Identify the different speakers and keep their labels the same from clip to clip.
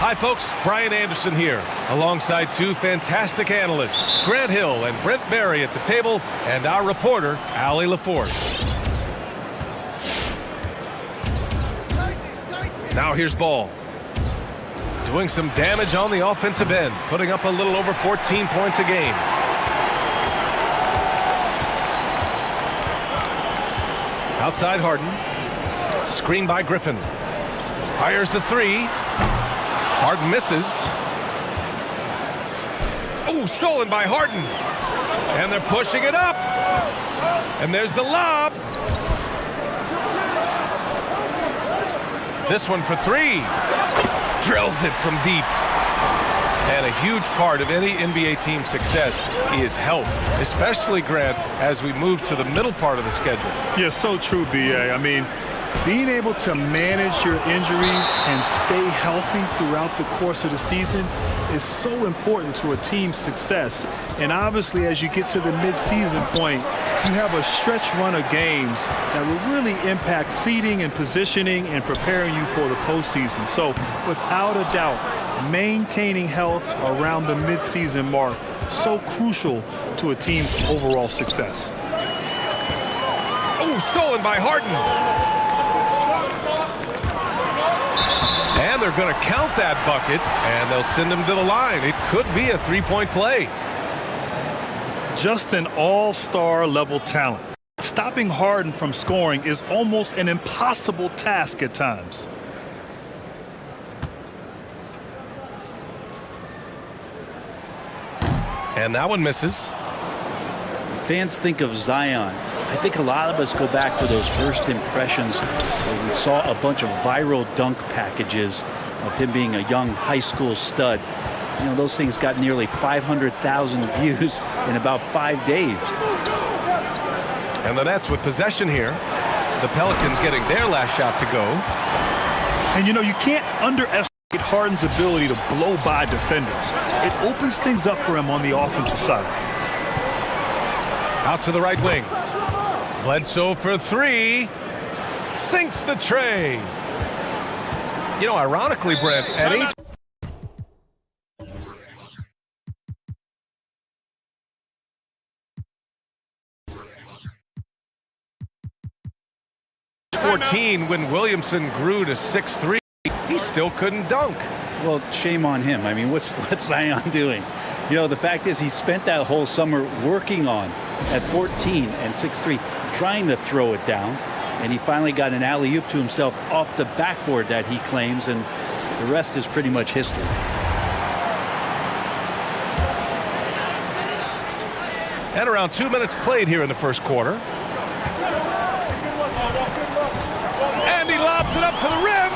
Speaker 1: Hi, folks. Brian Anderson here, alongside two fantastic analysts, Grant Hill and Brent Barry at the table, and our reporter, Allie LaForce. Now here's Ball. Doing some damage on the offensive end, putting up a little over 14 points a game. Outside Harden. Screen by Griffin. Fires the three. Harden misses. Oh, stolen by Harden. And they're pushing it up. And there's the lob. This one for three. Drills it from deep. And a huge part of any NBA team's success is health, especially, Grant, as we move to the middle part of the schedule.
Speaker 2: Yeah, so true, B.A. I mean, being able to manage your injuries and stay healthy throughout the course of the season is so important to a team's success. And obviously, as you get to the midseason point, you have a stretch run of games that will really impact seeding and positioning and preparing you for the postseason. So, without a doubt, maintaining health around the midseason mark, so crucial to a team's overall success.
Speaker 1: Oh, stolen by Harden. And they're going to count that bucket, and they'll send him to the line. It could be a three-point play.
Speaker 2: Just an all-star level talent. Stopping Harden from scoring is almost an impossible task at times.
Speaker 1: And that one misses.
Speaker 3: Fans think of Zion. I think a lot of us go back to those first impressions where we saw a bunch of viral dunk packages of him being a young high school stud. You know, those things got nearly 500,000 views in about 5 days.
Speaker 1: And the Nets with possession here. The Pelicans getting their last shot to go.
Speaker 2: And, you know, you can't underestimate Harden's ability to blow by defenders. It opens things up for him on the offensive side.
Speaker 1: Out to the right wing. Bledsoe for three. Sinks the tray. You know, ironically, Brent, at age 14, when Williamson grew to 6'3", he still couldn't dunk.
Speaker 3: Well, shame on him. I mean, what's Zion doing? You know, the fact is he spent that whole summer working on, at 14 and 6'3", trying to throw it down. And he finally got an alley-oop to himself off the backboard that he claims, and the rest is pretty much history.
Speaker 1: And around 2 minutes played here in the first quarter. And he lobs it up to the rim.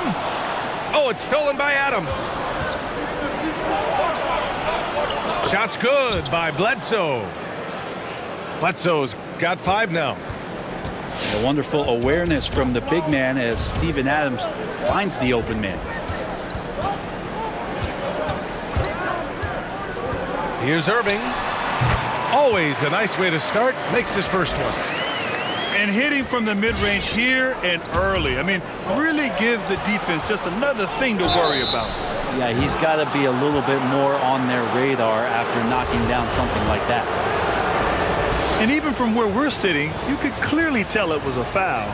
Speaker 1: Oh, it's stolen by Adams. Shot's good by Bledsoe. Bledsoe's got 5 now.
Speaker 3: A wonderful awareness from the big man as Steven Adams finds the open man.
Speaker 1: Here's Irving. Always a nice way to start. Makes his first one.
Speaker 2: And hitting from the mid-range here and early. I mean, really give the defense just another thing to worry about.
Speaker 3: Yeah, he's got to be a little bit more on their radar after knocking down something like that.
Speaker 2: And even from where we're sitting, you could clearly tell it was a foul.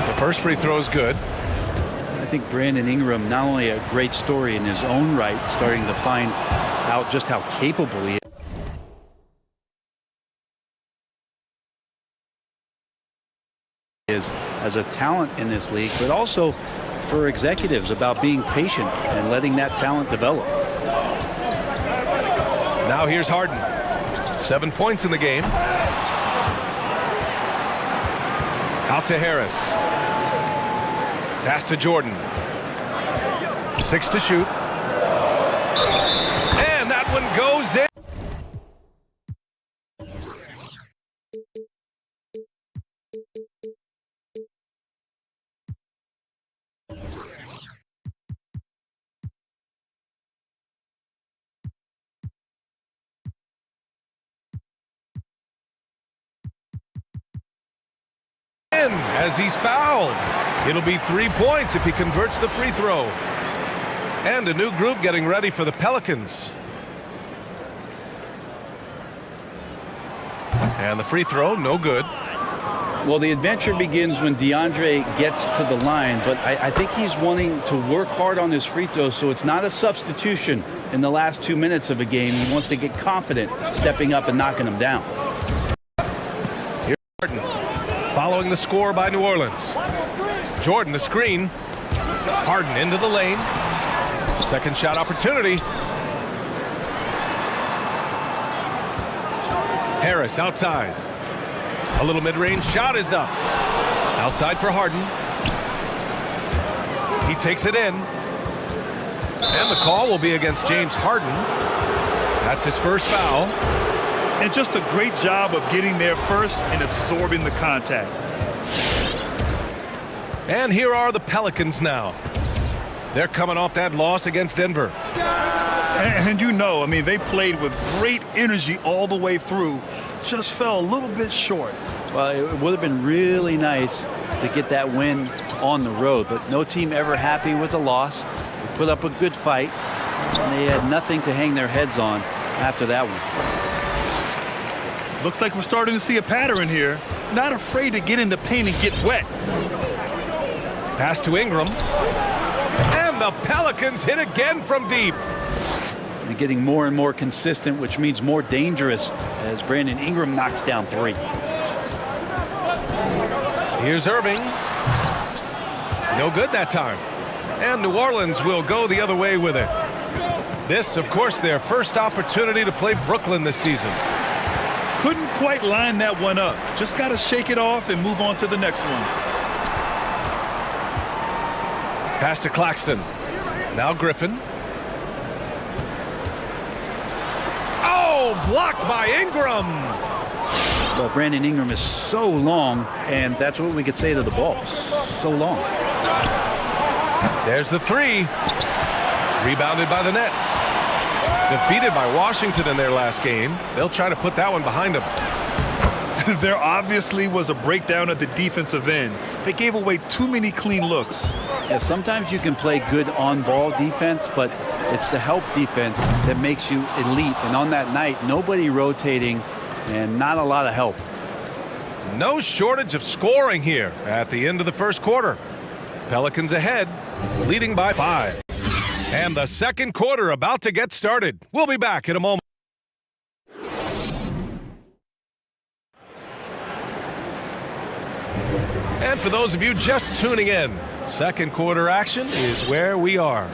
Speaker 1: The first free throw is good.
Speaker 3: I think Brandon Ingram, not only a great story in his own right, starting to find out just how capable he is as a talent in this league, but also for executives about being patient and letting that talent develop.
Speaker 1: Now here's Harden. 7 points in the game. Out to Harris. Pass to Jordan. 6 to shoot. And that one goes in. As he's fouled. It'll be 3 points if he converts the free throw. And a new group getting ready for the Pelicans. And the free throw, no good.
Speaker 3: Well, the adventure begins when DeAndre gets to the line, but I think he's wanting to work hard on his free throws, so it's not a substitution in the last 2 minutes of a game. He wants to get confident stepping up and knocking them down.
Speaker 1: Here's Harden, following the score by New Orleans. Jordan, the screen. Harden into the lane. Second shot opportunity. Harris outside. A little mid-range shot is up. Outside for Harden. He takes it in. And the call will be against James Harden. That's his first foul.
Speaker 2: And just a great job of getting there first and absorbing the contact.
Speaker 1: And here are the Pelicans now. They're coming off that loss against Denver.
Speaker 2: And you know, I mean, they played with great energy all the way through. Just fell a little bit short.
Speaker 3: Well, it would have been really nice to get that win on the road, but no team ever happy with a loss. They put up a good fight, and they had nothing to hang their heads on after that one.
Speaker 2: Looks like we're starting to see a pattern here. Not afraid to get in the paint and get wet.
Speaker 1: Pass to Ingram. And the Pelicans hit again from deep.
Speaker 3: They're getting more and more consistent, which means more dangerous as Brandon Ingram knocks down 3.
Speaker 1: Here's Irving. No good that time. And New Orleans will go the other way with it. This, of course, their first opportunity to play Brooklyn this season.
Speaker 2: Couldn't quite line that one up. Just got to shake it off and move on to the next one.
Speaker 1: Pass to Claxton. Now Griffin. Oh, blocked by Ingram.
Speaker 3: Well, Brandon Ingram is so long, and that's what we could say to the ball. So long.
Speaker 1: There's the 3. Rebounded by the Nets. Defeated by Washington in their last game. They'll try to put that one behind them.
Speaker 2: There obviously was a breakdown at the defensive end. They gave away too many clean looks.
Speaker 3: Yeah, sometimes you can play good on-ball defense, but it's the help defense that makes you elite. And on that night, nobody rotating and not a lot of help.
Speaker 1: No shortage of scoring here at the end of the first quarter. Pelicans ahead, leading by 5. And the second quarter about to get started. We'll be back in a moment. And for those of you just tuning in, second quarter action is where we are.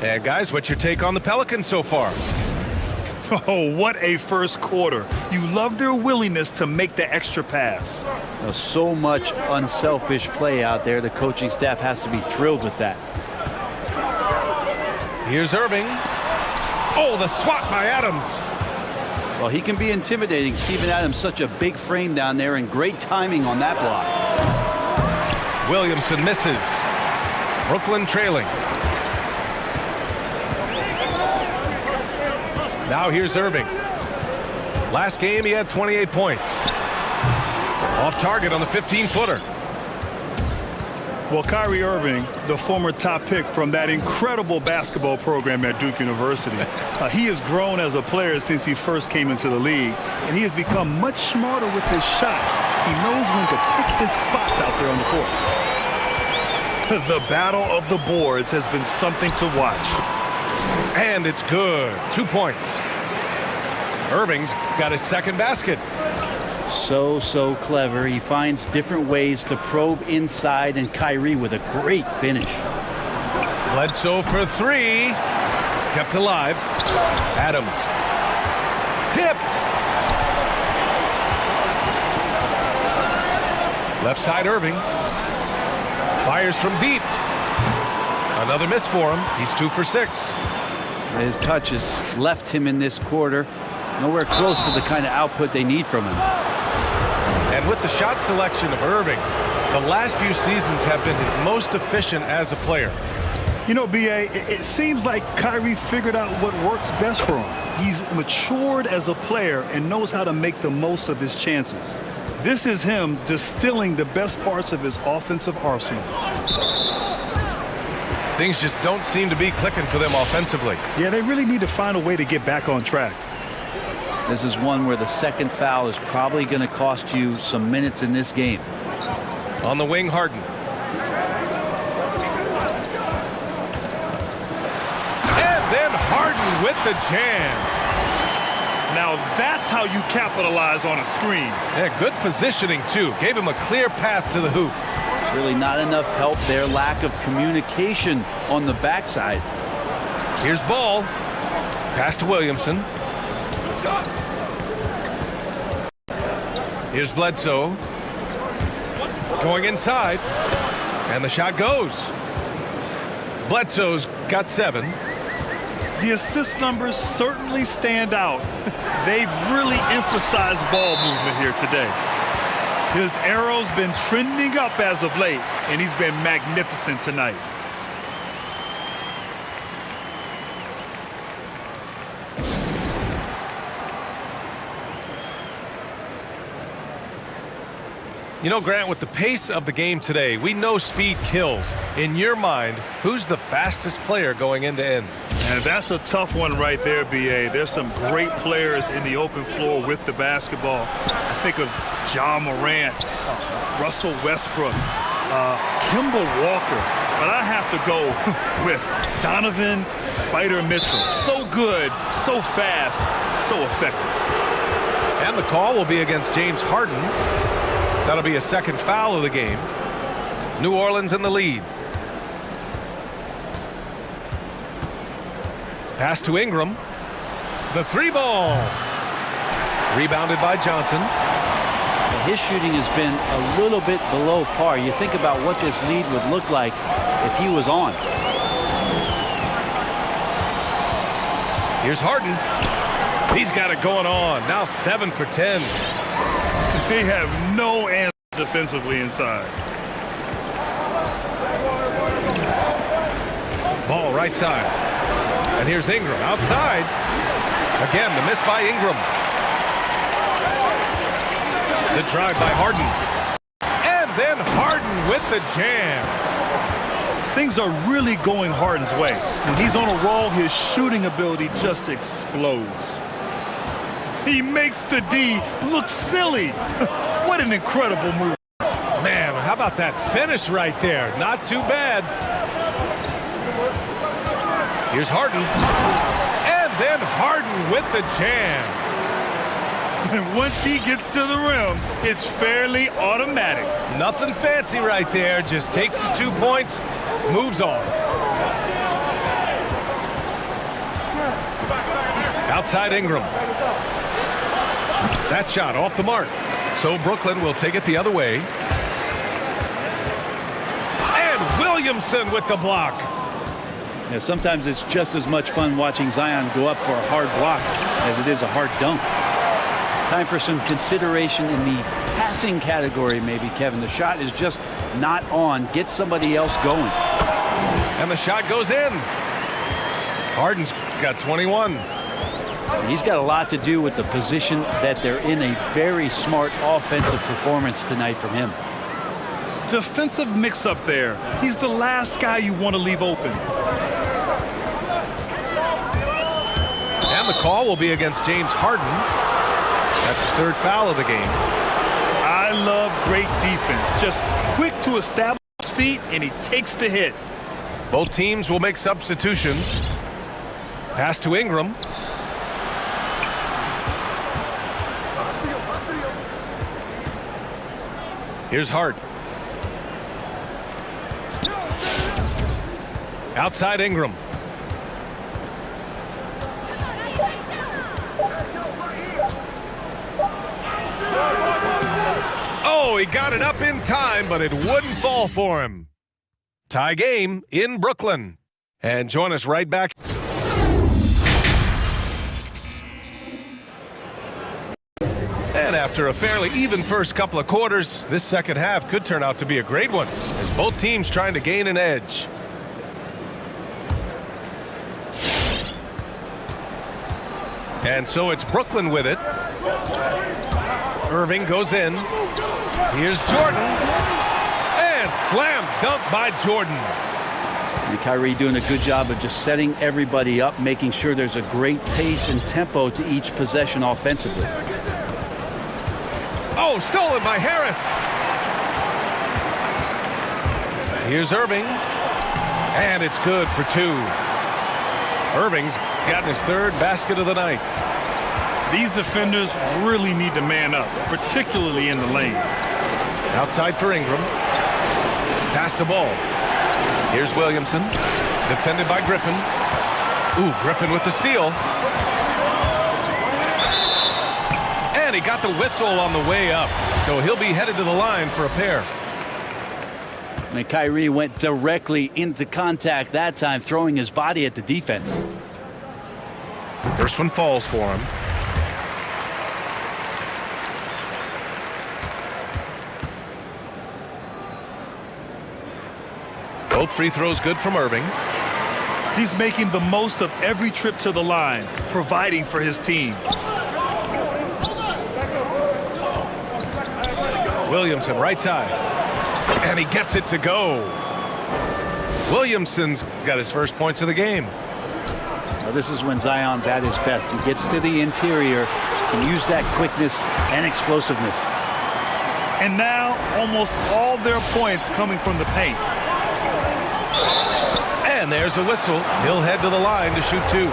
Speaker 1: And guys, what's your take on the Pelicans so far?
Speaker 2: Oh, what a first quarter. You love their willingness to make the extra pass.
Speaker 3: So much unselfish play out there. The coaching staff has to be thrilled with that.
Speaker 1: Here's Irving. Oh, the swat by Adams.
Speaker 3: Well, he can be intimidating. Steven Adams, such a big frame down there, and great timing on that block.
Speaker 1: Williamson misses. Brooklyn trailing. Now here's Irving. Last game he had 28 points. Off target on the 15-footer.
Speaker 2: Well, Kyrie Irving, the former top pick from that incredible basketball program at Duke University, he has grown as a player since he first came into the league, and he has become much smarter with his shots. He knows when to pick his spots out there on the court. The battle of the boards has been something to watch.
Speaker 1: And it's good. 2 points. Irving's got his second basket.
Speaker 3: So clever. He finds different ways to probe inside, and Kyrie with a great finish.
Speaker 1: Bledsoe for 3. Kept alive. Adams. Tipped. Left side Irving. Fires from deep. Another miss for him. He's 2 for 6.
Speaker 3: His touches left him in this quarter. Nowhere close to the kind of output they need from him.
Speaker 1: And with the shot selection of Irving, the last few seasons have been his most efficient as a player.
Speaker 2: You know, B.A., it seems like Kyrie figured out what works best for him. He's matured as a player and knows how to make the most of his chances. This is him distilling the best parts of his offensive arsenal.
Speaker 1: Things just don't seem to be clicking for them offensively.
Speaker 2: Yeah, they really need to find a way to get back on track.
Speaker 3: This is one where the second foul is probably going to cost you some minutes in this game.
Speaker 1: On the wing, Harden. And then Harden with the jam.
Speaker 2: Now that's how you capitalize on a screen.
Speaker 1: Yeah, good positioning, too. Gave him a clear path to the hoop.
Speaker 3: Really not enough help there. Lack of communication on the backside.
Speaker 1: Here's Ball. Pass to Williamson. Here's Bledsoe. Going inside. And the shot goes. Bledsoe's got 7.
Speaker 2: The assist numbers certainly stand out. They've really emphasized ball movement here today. His arrow's been trending up as of late, and he's been magnificent tonight.
Speaker 1: You know, Grant, with the pace of the game today, we know speed kills. In your mind, who's the fastest player going end to end?
Speaker 2: And that's a tough one right there, B.A. There's some great players in the open floor with the basketball. I think of Ja Morant, Russell Westbrook, Kemba Walker. But I have to go with Donovan Spider Mitchell. So good, so fast, so effective.
Speaker 1: And the call will be against James Harden. That'll be a second foul of the game. New Orleans in the lead. Pass to Ingram. The 3-ball. Rebounded by Johnson.
Speaker 3: His shooting has been a little bit below par. You think about what this lead would look like if he was on.
Speaker 1: Here's Harden. He's got it going on. Now 7 for 10.
Speaker 2: They have no answers defensively inside.
Speaker 1: Ball right side. And here's Ingram outside. Again, the miss by Ingram. The drive by Harden. And then Harden with the jam.
Speaker 2: Things are really going Harden's way. When he's on a roll, his shooting ability just explodes. He makes the D look silly. What an incredible move.
Speaker 1: Man, how about that finish right there? Not too bad. Here's Harden. And then Harden with the jam.
Speaker 2: And once he gets to the rim, it's fairly automatic.
Speaker 1: Nothing fancy right there. Just takes his 2 points, moves on. Outside Ingram. That shot off the mark. So Brooklyn will take it the other way. And Williamson with the block.
Speaker 3: Yeah, sometimes it's just as much fun watching Zion go up for a hard block as it is a hard dunk. Time for some consideration in the passing category, maybe, Kevin. The shot is just not on. Get somebody else going.
Speaker 1: And the shot goes in. Harden's got 21.
Speaker 3: He's got a lot to do with the position that they're in. A very smart offensive performance tonight from him.
Speaker 2: Defensive mix-up there. He's the last guy you want to leave open.
Speaker 1: And the call will be against James Harden. That's his 3rd foul of the game.
Speaker 2: I love great defense. Just quick to establish his feet, and he takes the hit.
Speaker 1: Both teams will make substitutions. Pass to Ingram. Here's Hart. Outside Ingram. Oh, he got it up in time, but it wouldn't fall for him. Tie game in Brooklyn. And join us right back. And after a fairly even first couple of quarters, this second half could turn out to be a great one, as both teams trying to gain an edge. And so it's Brooklyn with it. Irving goes in. Here's Jordan. And slam dunk by Jordan.
Speaker 3: And Kyrie doing a good job of just setting everybody up, making sure there's a great pace and tempo to each possession offensively.
Speaker 1: Oh, stolen by Harris. Here's Irving. And it's good for 2. Irving's gotten his 3rd basket of the night.
Speaker 2: These defenders really need to man up, particularly in the lane.
Speaker 1: Outside for Ingram. Pass the ball. Here's Williamson. Defended by Griffin. Ooh, Griffin with the steal. And he got the whistle on the way up. So he'll be headed to the line for a pair.
Speaker 3: And Kyrie went directly into contact that time, throwing his body at the defense.
Speaker 1: First one falls for him. Both free throws good from Irving.
Speaker 2: He's making the most of every trip to the line, providing for his team.
Speaker 1: Williamson right side. And he gets it to go. Williamson's got his first points of the game.
Speaker 3: Well, this is when Zion's at his best. He gets to the interior, can use that quickness and explosiveness.
Speaker 2: And now almost all their points coming from the paint.
Speaker 1: And there's a whistle. He'll head to the line to shoot 2.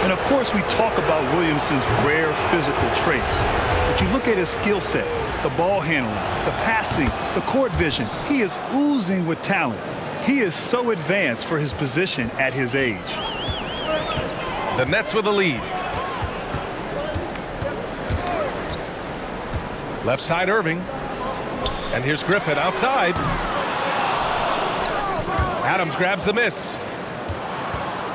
Speaker 2: And of course we talk about Williamson's rare physical traits. But you look at his skill set, the ball handling, the passing, the court vision. He is oozing with talent. He is so advanced for his position at his age.
Speaker 1: The Nets with a lead. Left side Irving. And here's Griffin outside. Adams grabs the miss.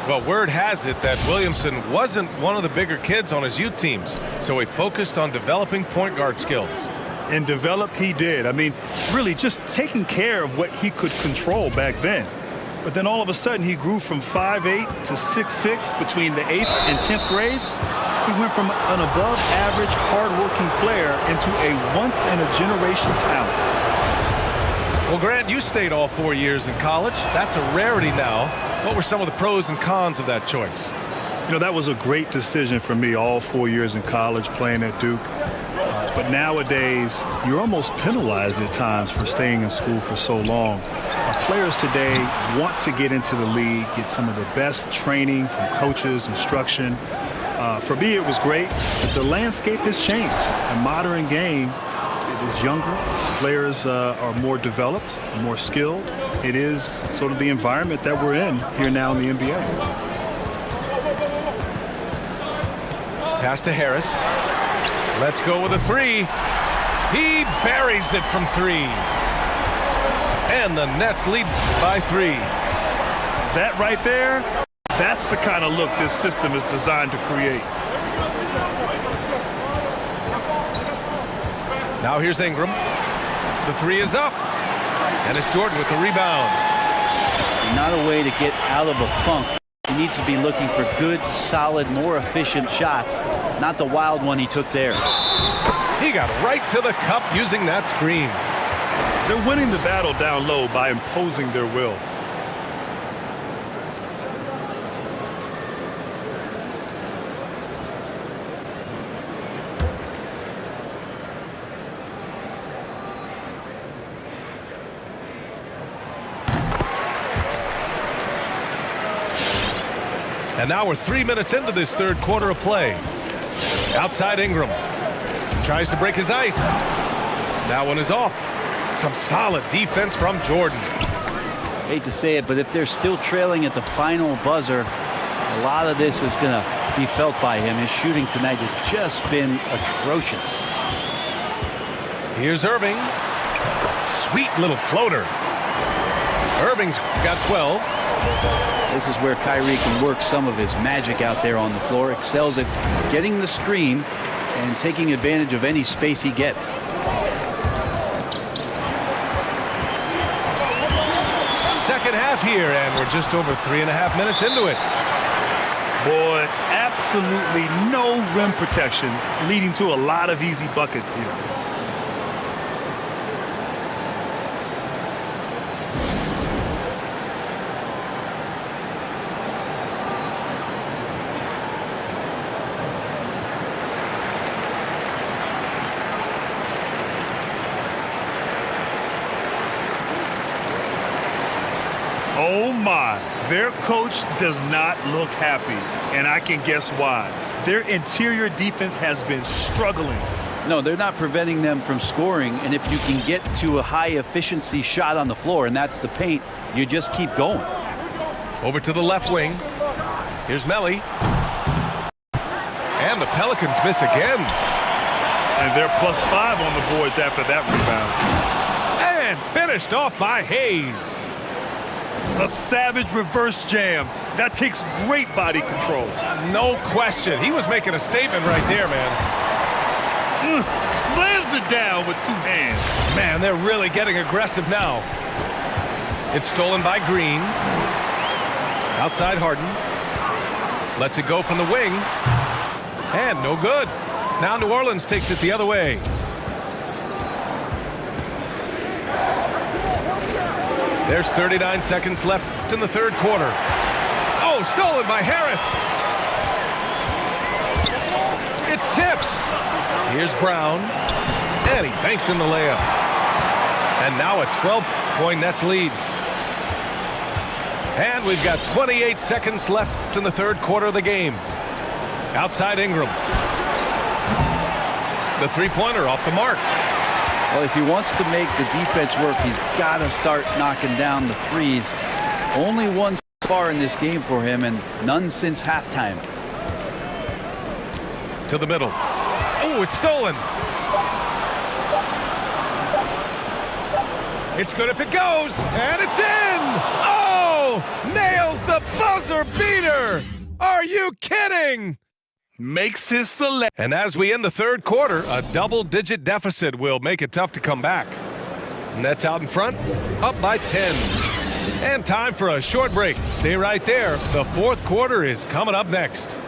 Speaker 1: Well, word has it that Williamson wasn't one of the bigger kids on his youth teams, so he focused on developing point guard skills.
Speaker 2: And develop he did. I mean, really just taking care of what he could control back then. But then all of a sudden he grew from 5'8" to 6'6" between the 8th and 10th grades. He went from an above average hardworking player into a once-in-a-generation talent.
Speaker 1: Well, Grant, you stayed all 4 years in college. That's a rarity now. What were some of the pros and cons of that choice?
Speaker 2: You know, that was a great decision for me, all 4 years in college playing at Duke. But nowadays, you're almost penalized at times for staying in school for so long. Players today want to get into the league, get some of the best training from coaches, instruction. For me, it was great. But the landscape has changed. The modern game is younger. Players are more developed, more skilled. It is sort of the environment that we're in here now in the NBA.
Speaker 1: Pass to Harris. Let's go with a 3. He buries it from 3. And the Nets lead by 3.
Speaker 2: That right there, that's the kind of look this system is designed to create.
Speaker 1: Now here's Ingram. The 3 is up. And it's Jordan with the rebound.
Speaker 3: Not a way to get out of a funk. He needs to be looking for good, solid, more efficient shots, not the wild one he took there.
Speaker 1: He got right to the cup using that screen.
Speaker 2: They're winning the battle down low by imposing their will.
Speaker 1: And now we're 3 minutes into this third quarter of play. Outside Ingram. Tries to break his ice. That one is off. Some solid defense from Jordan.
Speaker 3: Hate to say it, but if they're still trailing at the final buzzer, a lot of this is going to be felt by him. His shooting tonight has just been atrocious.
Speaker 1: Here's Irving. Sweet little floater. Irving's got 12.
Speaker 3: This is where Kyrie can work some of his magic out there on the floor. Excels at getting the screen and taking advantage of any space he gets.
Speaker 1: Second half here, and we're just over 3.5 minutes into it.
Speaker 2: Boy, absolutely no rim protection, leading to a lot of easy buckets here. Oh my, their coach does not look happy, and I can guess why. Their interior defense has been struggling.
Speaker 3: No, they're not preventing them from scoring, and if you can get to a high-efficiency shot on the floor, and that's the paint, you just keep going.
Speaker 1: Over to the left wing. Here's Melly. And the Pelicans miss again.
Speaker 2: And they're +5 on the boards after that rebound.
Speaker 1: And finished off by Hayes.
Speaker 2: A savage reverse jam. That takes great body control.
Speaker 1: No question. He was making a statement right there, man.
Speaker 2: Slams it down with 2 hands.
Speaker 1: Man, they're really getting aggressive now. It's stolen by Green. Outside Harden. Lets it go from the wing. And no good. Now New Orleans takes it the other way. There's 39 seconds left in the third quarter. Oh, stolen by Harris. It's tipped. Here's Brown. And he banks in the layup. And now a 12-point Nets lead. And we've got 28 seconds left in the third quarter of the game. Outside Ingram. The three-pointer off the mark.
Speaker 3: Well, if he wants to make the defense work, he's got to start knocking down the threes. Only one so far in this game for him, and none since halftime.
Speaker 1: To the middle. Oh, it's stolen. It's good if it goes, and it's in! Oh! Nails the buzzer beater! Are you kidding?
Speaker 2: Makes his select.
Speaker 1: And as we end the third quarter, a double-digit deficit will make it tough to come back. Nets out in front, up by 10. And time for a short break. Stay right there. The fourth quarter is coming up next.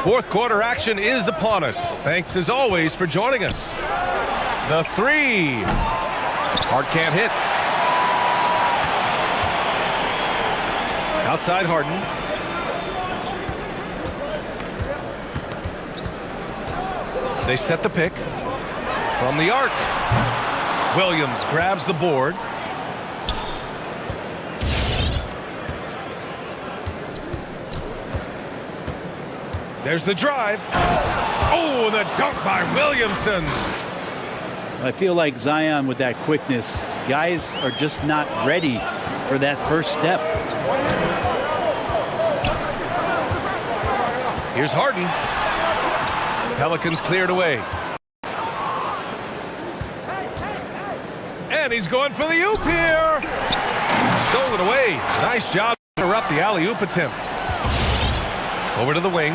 Speaker 1: Fourth quarter action is upon us. Thanks as always for joining us. The three. Hart can't hit. Outside Harden. They set the pick from the arc. Williams grabs the board. There's the drive. Oh, the dunk by Williamson.
Speaker 3: I feel like Zion with that quickness, guys are just not ready for that first step.
Speaker 1: Here's Harden. Pelicans cleared away. And he's going for the oop here. Stolen away. Nice job to interrupt the alley-oop attempt. Over to the wing.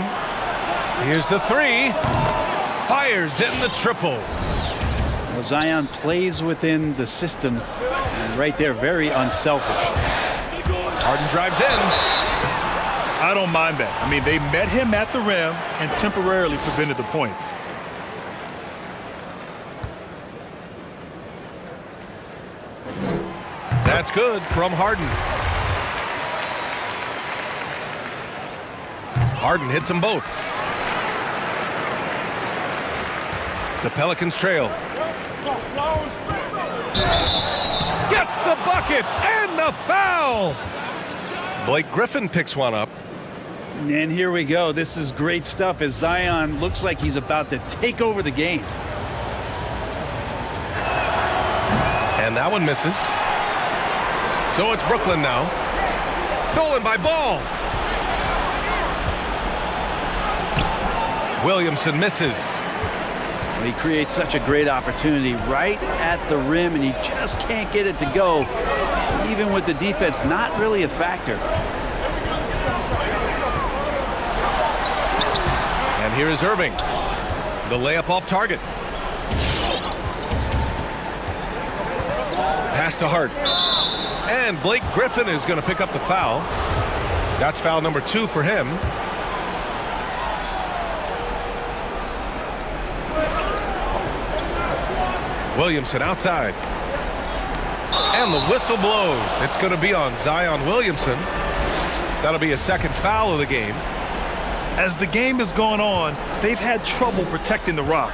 Speaker 1: Here's the three. Fires in the triple.
Speaker 3: Well, Zion plays within the system, and right there, very unselfish.
Speaker 1: Harden drives in.
Speaker 2: I don't mind that. I mean, they met him at the rim and temporarily prevented the points.
Speaker 1: That's good from Harden. Harden hits them both. The Pelicans trail. Gets the bucket and the foul. Blake Griffin picks one up.
Speaker 3: And here we go. This is great stuff as Zion looks like he's about to take over the game.
Speaker 1: And that one misses. So it's Brooklyn now. Stolen by Ball. Williamson misses.
Speaker 3: He creates such a great opportunity right at the rim, and he just can't get it to go, even with the defense not really a factor.
Speaker 1: And here is Irving. The layup off target. Pass to Hart. And Blake Griffin is going to pick up the foul. That's foul number 2 for him. Williamson outside. And the whistle blows. It's going to be on Zion Williamson. That'll be a second foul of the game.
Speaker 2: As the game has gone on, they've had trouble protecting the rock.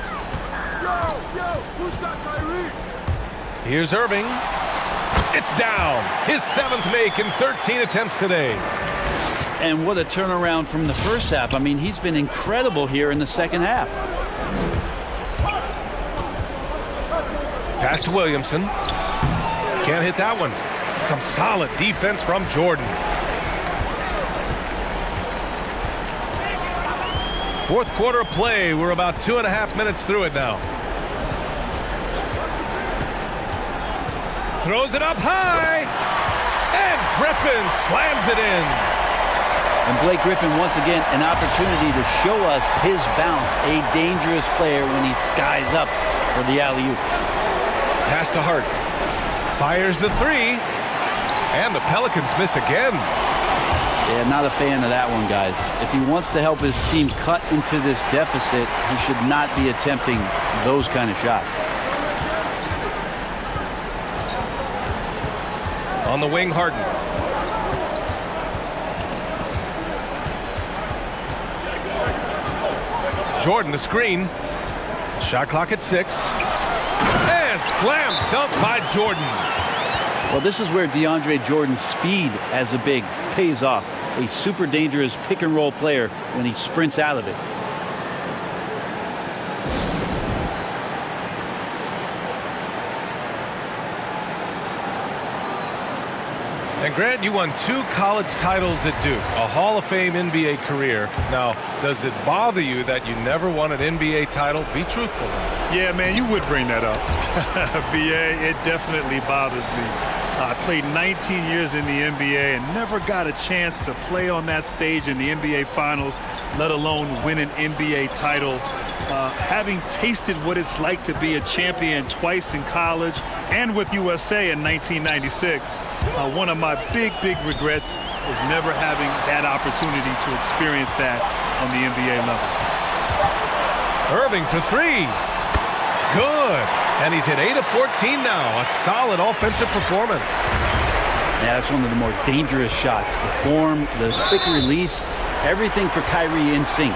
Speaker 4: Who's got Kyrie?
Speaker 1: Here's Irving. It's down. His 7th make in 13 attempts today.
Speaker 3: And what a turnaround from the first half. I mean, he's been incredible here in the second half.
Speaker 1: Pass to Williamson. Can't hit that one. Some solid defense from Jordan. Fourth quarter of play. We're about 2.5 minutes through it now. Throws it up high. And Griffin slams it in.
Speaker 3: And Blake Griffin, once again, an opportunity to show us his bounce. A dangerous player when he skies up for the alley-oop.
Speaker 1: Pass to Hart. Fires the 3. And the Pelicans miss again.
Speaker 3: Yeah, not a fan of that one, guys. If he wants to help his team cut into this deficit, he should not be attempting those kind of shots.
Speaker 1: On the wing, Harden. Jordan, the screen. Shot clock at 6. And slam dunk by Jordan.
Speaker 3: Well, this is where DeAndre Jordan's speed as a big pays off. A super dangerous pick-and-roll player when he sprints out of it.
Speaker 1: And Grant, you won 2 college titles at Duke, a Hall of Fame NBA career. Now, does it bother you that you never won an NBA title? Be truthful.
Speaker 2: Yeah, man, you would bring that up. BA, it definitely bothers me. I played 19 years in the NBA and never got a chance to play on that stage in the NBA Finals, let alone win an NBA title. Having tasted what it's like to be a champion twice in college and with USA in 1996, one of my big regrets is never having that opportunity to experience that on the NBA level.
Speaker 1: Irving for 3. Good. And he's hit 8 of 14 now. A solid offensive performance.
Speaker 3: Yeah, that's one of the more dangerous shots. The form, the quick release, everything for Kyrie in sync.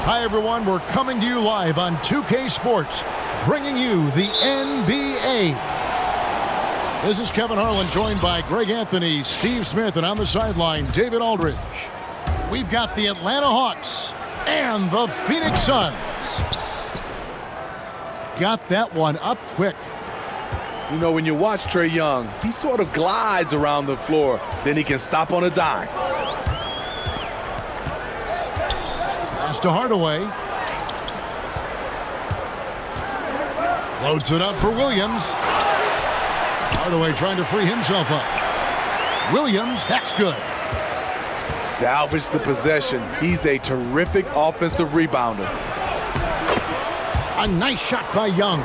Speaker 5: Hi, everyone. We're coming to you live on 2K Sports, bringing you the NBA. This is Kevin Harlan, joined by Greg Anthony, Steve Smith, and on the sideline, David Aldridge. We've got the Atlanta Hawks and the Phoenix Suns. Got that one up quick.
Speaker 6: You know, when you watch Trae Young, he sort of glides around the floor. Then he can stop on a dime.
Speaker 5: Pass to Hardaway. Floats it up for Williams. Hardaway trying to free himself up. Williams, that's good.
Speaker 6: Salvage the possession. He's a terrific offensive rebounder.
Speaker 5: A nice shot by Young.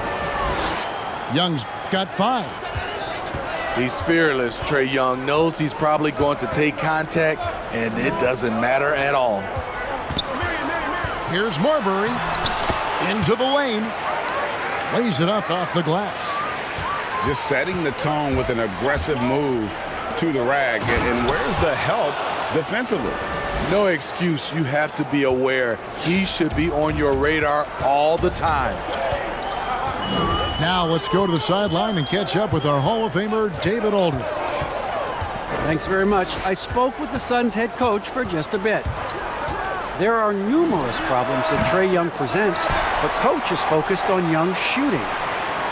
Speaker 5: Young's got 5.
Speaker 6: He's fearless. Trae Young knows he's probably going to take contact, and it doesn't matter at all.
Speaker 5: Here's Marbury. Into the lane. Lays it up off the glass.
Speaker 7: Just setting the tone with an aggressive move to the rack. And where's the help defensively?
Speaker 6: No excuse. You have to be aware. He should be on your radar all the time.
Speaker 5: Now let's go to the sideline and catch up with our Hall of Famer, David Aldridge.
Speaker 8: Thanks very much. I spoke with the Suns head coach for just a bit. There are numerous problems that Trae Young presents, but coach is focused on Young's shooting.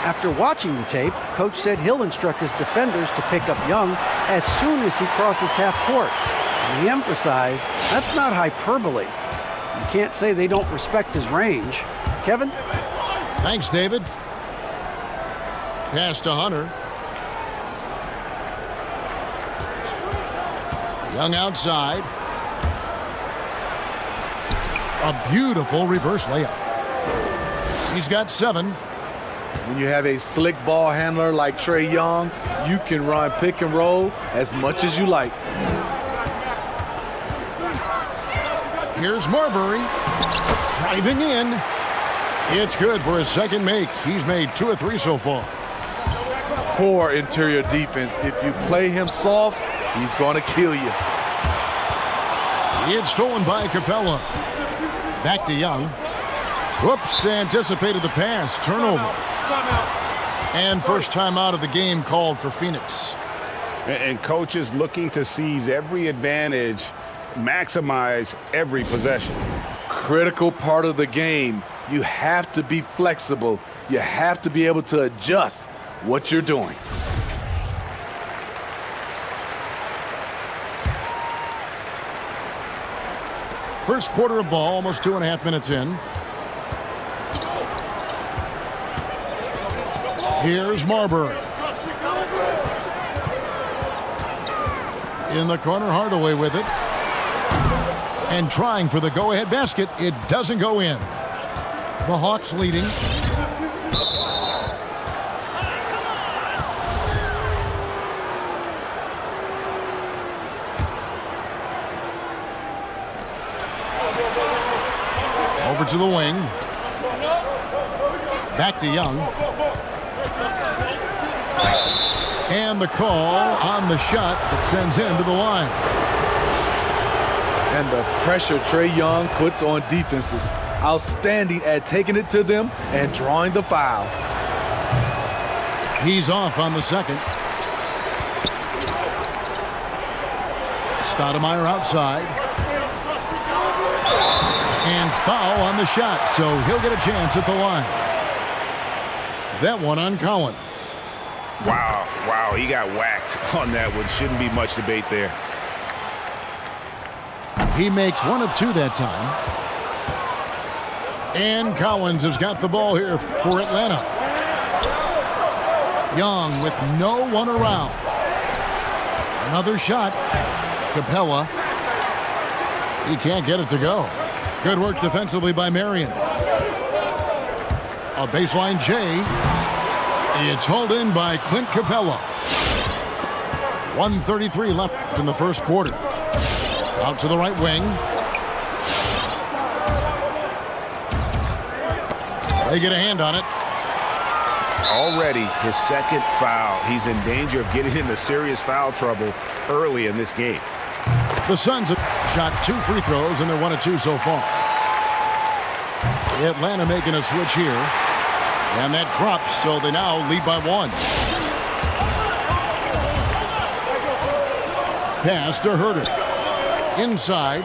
Speaker 8: After watching the tape, coach said he'll instruct his defenders to pick up Young as soon as he crosses half court. And he emphasized that's not hyperbole. You can't say they don't respect his range. Kevin?
Speaker 5: Thanks, David. Pass to Hunter. Young outside. A beautiful reverse layup. He's got 7.
Speaker 6: When you have a slick ball handler like Trae Young, you can run pick and roll as much as you like.
Speaker 5: Here's Marbury. Driving in. It's good for his second make. He's made 2 of 3 so far.
Speaker 6: Poor interior defense. If you play him soft, he's going to kill you.
Speaker 5: It's stolen by Capella. Back to Young. Whoops, anticipated the pass. Turnover. And first time out of the game called for Phoenix.
Speaker 7: And coaches looking to seize every advantage, maximize every possession.
Speaker 6: Critical part of the game. You have to be flexible. You have to be able to adjust what you're doing.
Speaker 5: First quarter of ball, almost 2.5 minutes in. Here's Marbury. In the corner, Hardaway with it. And trying for the go-ahead basket. It doesn't go in. The Hawks leading. Over to the wing. Back to Young. And the call on the shot that sends him to the line.
Speaker 6: And the pressure Trae Young puts on defenses. Outstanding at taking it to them and drawing the foul.
Speaker 5: He's off on the second. Stoudemire outside. And foul on the shot, so he'll get a chance at the line. That one on Collins.
Speaker 7: Wow, he got whacked on that one. Shouldn't be much debate there.
Speaker 5: He makes 1 of 2 that time. And Collins has got the ball here for Atlanta. Young with no one around. Another shot. Capella. He can't get it to go. Good work defensively by Marion. A baseline J. It's hauled in by Clint Capella. 1:33 left in the first quarter. Out to the right wing. They get a hand on it.
Speaker 7: Already his second foul. He's in danger of getting into serious foul trouble early in this game.
Speaker 5: The Suns have shot 2 free throws, and they're 1 of 2 so far. Atlanta making a switch here. And that drops, so they now lead by 1. Pass to Herter. Inside.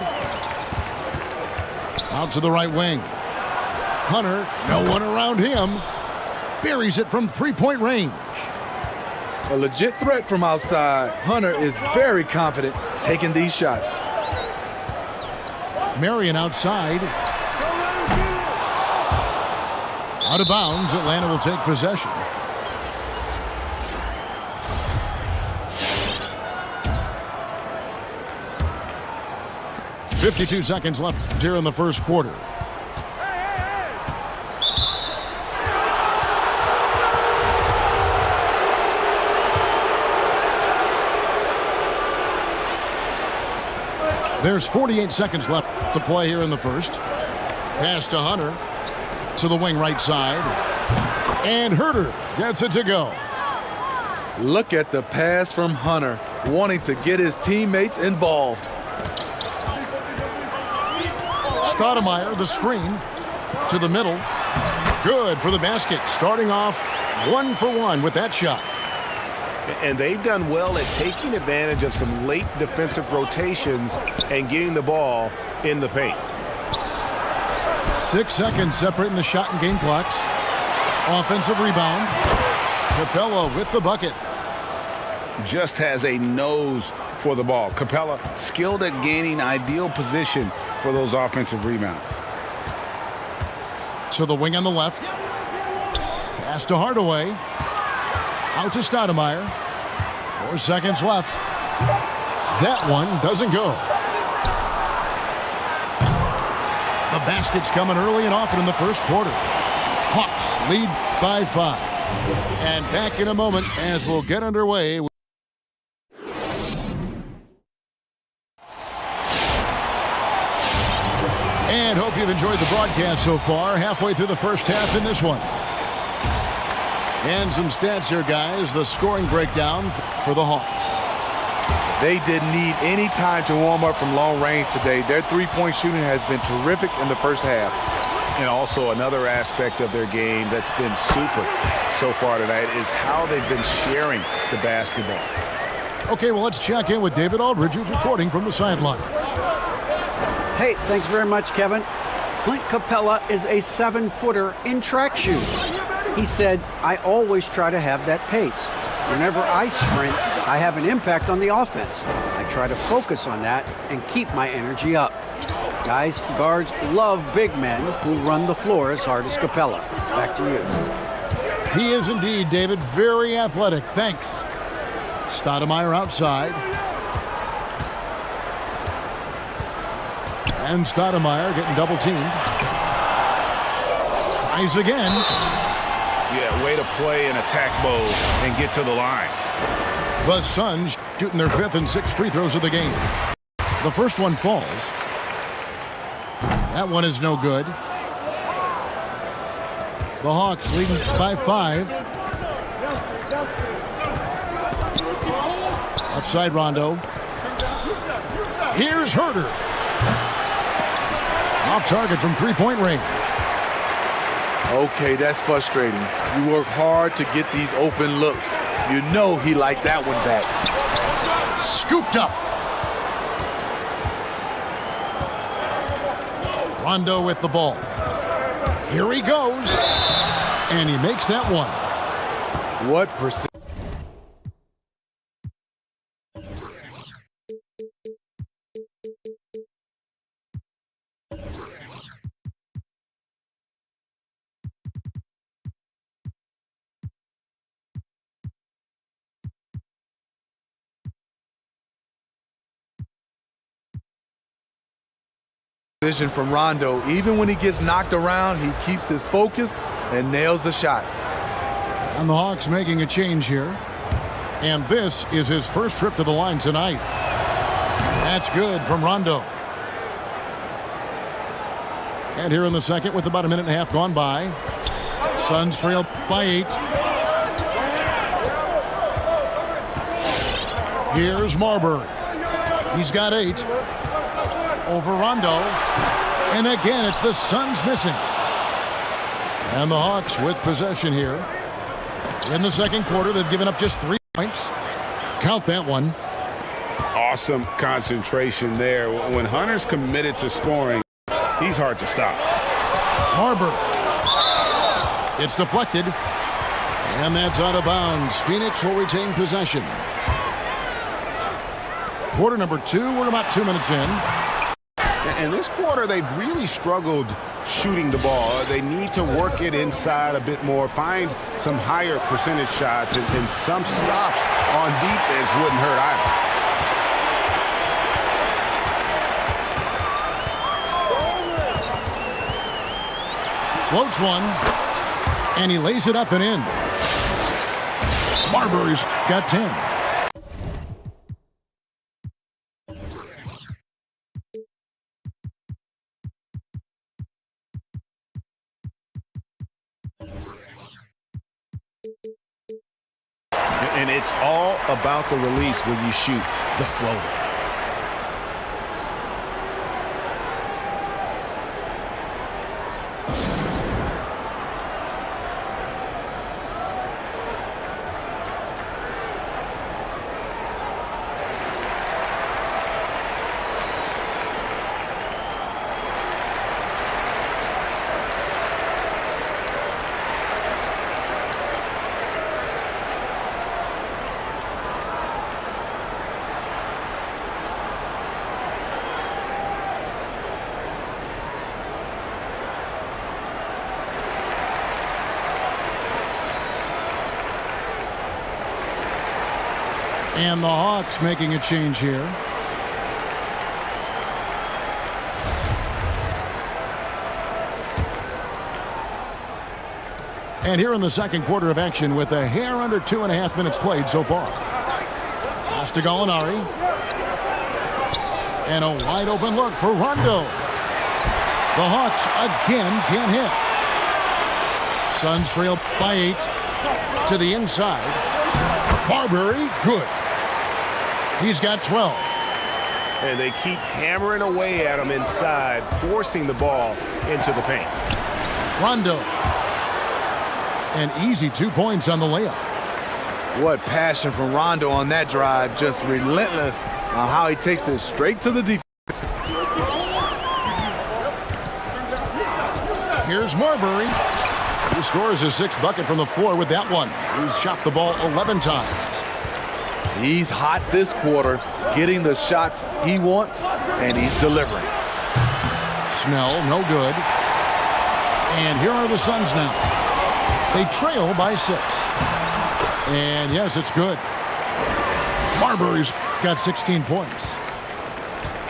Speaker 5: Out to the right wing. Hunter, no one around him. Buries it from three-point range.
Speaker 6: A legit threat from outside. Hunter is very confident taking these shots.
Speaker 5: Marion outside. Out of bounds, Atlanta will take possession. .52 seconds left here in the first quarter. There's 48 seconds left to play here in the first. Pass to Hunter. To the wing right side. And Herter gets it to go.
Speaker 6: Look at the pass from Hunter, wanting to get his teammates involved.
Speaker 5: Stoudemire, the screen. To the middle. Good for the basket. Starting off 1 for 1 with that shot.
Speaker 7: And they've done well at taking advantage of some late defensive rotations and getting the ball in the paint.
Speaker 5: 6 seconds separating the shot and game clocks. Offensive rebound. Capella with the bucket.
Speaker 7: Just has a nose for the ball. Capella skilled at gaining ideal position for those offensive rebounds.
Speaker 5: To the wing on the left. Pass to Hardaway. Out to Stoudemire. 4 seconds left. That one doesn't go. The basket's coming early and often in the first quarter. Hawks lead by 5. And back in a moment as we'll get underway. And hope you've enjoyed the broadcast so far. Halfway through the first half in this one. And some stats here, guys. The scoring breakdown for the Hawks.
Speaker 6: They didn't need any time to warm up from long range today. Their three-point shooting has been terrific in the first half.
Speaker 7: And also another aspect of their game that's been super so far tonight is how they've been sharing the basketball.
Speaker 5: Okay, well, let's check in with David Aldridge, who's reporting from the sideline.
Speaker 8: Hey, thanks very much, Kevin. Clint Capella is a 7-footer in track shoes. He said, I always try to have that pace. Whenever I sprint, I have an impact on the offense. I try to focus on that and keep my energy up. Guys, guards love big men who run the floor as hard as Capella. Back to you.
Speaker 5: He is indeed, David, very athletic. Thanks. Stoudemire outside. And Stoudemire getting double teamed. Tries again.
Speaker 7: Yeah, way to play in attack mode and get to the line.
Speaker 5: The Suns shooting their 5th and 6th free throws of the game. The first one falls. That one is no good. The Hawks leading by 5. Outside Rondo. Here's Herter. Off target from three-point range.
Speaker 6: Okay, that's frustrating. You work hard to get these open looks. You know he liked that one back.
Speaker 5: Scooped up. Rondo with the ball. Here he goes. And he makes that one.
Speaker 6: What percent? Vision from Rondo. Even when he gets knocked around, he keeps his focus and nails the shot.
Speaker 5: And the Hawks making a change here. And this is his first trip to the line tonight. That's good from Rondo. And here in the second with about a minute and a half gone by. Suns trail by 8. Here's Marbury. He's got 8. Over Rondo. And again, it's the Suns missing. And the Hawks with possession here. In the second quarter, they've given up just 3 points. Count that one.
Speaker 7: Awesome concentration there. When Hunter's committed to scoring, he's hard to stop.
Speaker 5: Harbor. It's deflected. And that's out of bounds. Phoenix will retain possession. Quarter number 2. We're about 2 minutes in.
Speaker 7: And this quarter, they've really struggled shooting the ball. They need to work it inside a bit more, find some higher percentage shots, and some stops on defense wouldn't hurt either.
Speaker 5: Floats one, and he lays it up and in. Marbury's got 10.
Speaker 9: And it's all about the release when you shoot the floater.
Speaker 5: And the Hawks making a change here. And here in the second quarter of action with a hair under 2.5 minutes played so far. Pass to Gallinari. And a wide open look for Rondo. The Hawks again can't hit. Suns trail by 8 to the inside. Marbury, good. He's got 12.
Speaker 9: And they keep hammering away at him inside, forcing the ball into the paint.
Speaker 5: Rondo. An easy 2 points on the layup.
Speaker 6: What passion from Rondo on that drive. Just relentless on how he takes it straight to the defense.
Speaker 5: Here's Marbury. He scores his 6th bucket from the floor with that one. He's shot the ball 11 times.
Speaker 6: He's hot this quarter, getting the shots he wants, and he's delivering.
Speaker 5: Snell, no good. And here are the Suns now. They trail by 6. And yes, it's good. Marbury's got 16 points.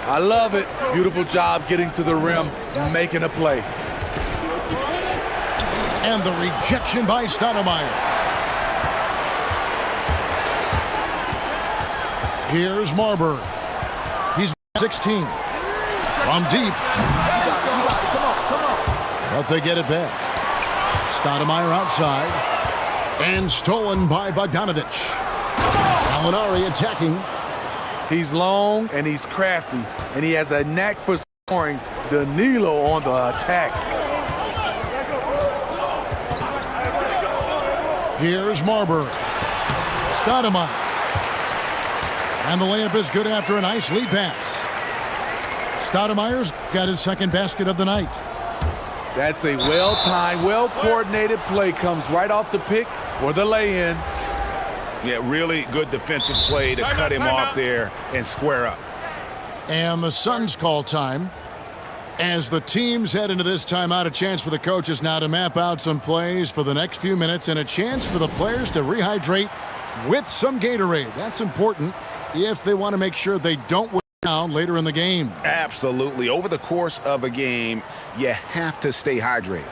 Speaker 6: I love it. Beautiful job getting to the rim, making a play.
Speaker 5: And the rejection by Stoudemire. Here's Marbury. He's 16. From deep. But they get it back. Stoudemire outside. And stolen by Bogdanovich. Gallinari attacking.
Speaker 6: He's long and he's crafty, and he has a knack for scoring. Danilo on the attack.
Speaker 5: Here's Marbury. Stoudemire. And the layup is good after a nice lead pass. Stoudemire's got his 2nd basket of the night.
Speaker 6: That's a well-timed, well-coordinated play. Comes right off the pick for the lay-in.
Speaker 7: Yeah, really good defensive play to cut him off there and square up.
Speaker 5: And the Suns call time. As the teams head into this timeout, a chance for the coaches now to map out some plays for the next few minutes and a chance for the players to rehydrate with some Gatorade. That's important if they want to make sure they don't wear down later in the game.
Speaker 7: Absolutely. Over the course of a game, you have to stay hydrated.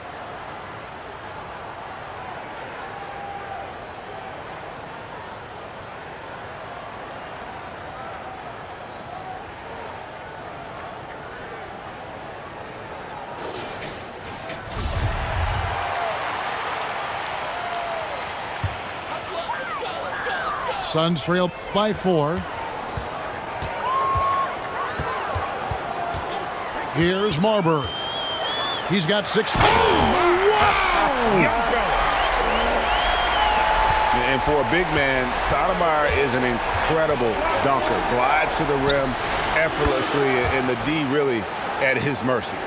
Speaker 5: Suns trail by 4. Here's Marbury. He's got 16. Oh, wow!
Speaker 9: Young fella. And for a big man, Stoudemire is an incredible dunker. Glides to the rim effortlessly, and the D really at his mercy.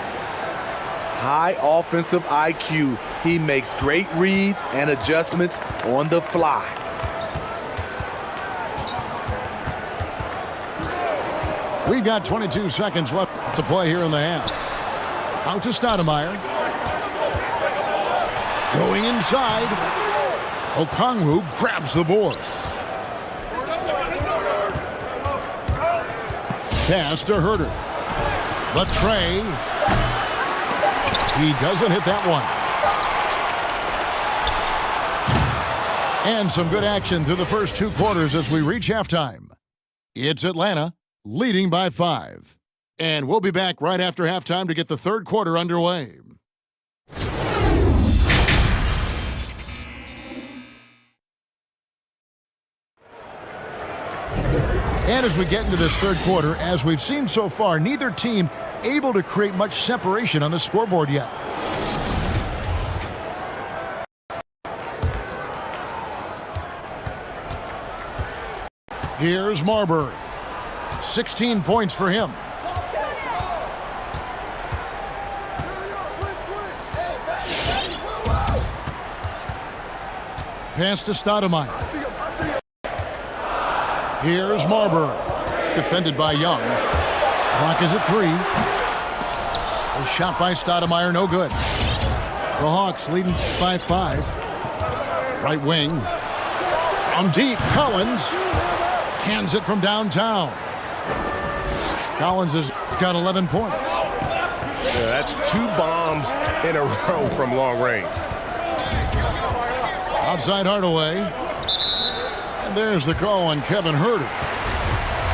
Speaker 6: High offensive IQ. He makes great reads and adjustments on the fly.
Speaker 5: We've got 22 seconds left to play here in the half. Out to Stoudemire. Going inside. Okongwu grabs the board. Pass to Herter. The tray. He doesn't hit that one. And some good action through the first 2 quarters as we reach halftime. It's Atlanta leading by 5. And we'll be back right after halftime to get the third quarter underway. And as we get into this third quarter, as we've seen so far, neither team able to create much separation on the scoreboard yet. Here's Marbury. 16 points for him. Pass to Stoudemire. Here's Marbury. Defended by Young. Clock is at 3. A shot by Stoudemire, no good. The Hawks leading by 5. Right wing. From deep, Collins. Cans it from downtown. Collins has got 11 points.
Speaker 9: Yeah, that's 2 bombs in a row from long range.
Speaker 5: Outside Hardaway. And there's the call on Kevin Herter.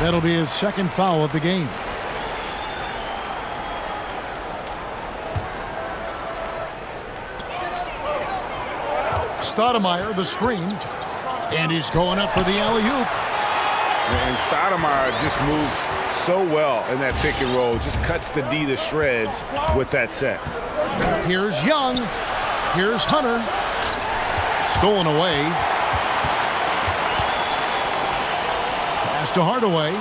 Speaker 5: That'll be his second foul of the game. Stoudemire, the screen. And he's going up for the alley-oop.
Speaker 9: And Stoudemire just moves so well in that pick and roll. Just cuts the D to shreds with that set.
Speaker 5: Here's Young. Here's Hunter. Stolen away. Pass to Hardaway.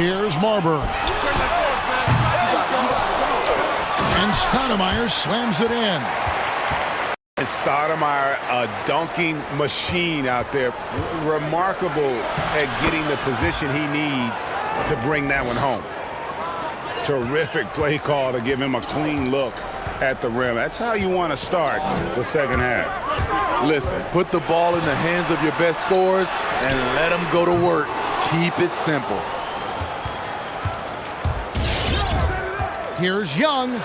Speaker 5: Here's Marbury. And Stoudemire slams it in.
Speaker 9: And Stoudemire, a dunking machine out there. Remarkable at getting the position he needs to bring that one home. Terrific play call to give him a clean look at the rim. That's how you want to start the second half.
Speaker 6: Listen, put the ball in the hands of your best scorers and let them go to work. Keep it simple.
Speaker 5: Here's Young.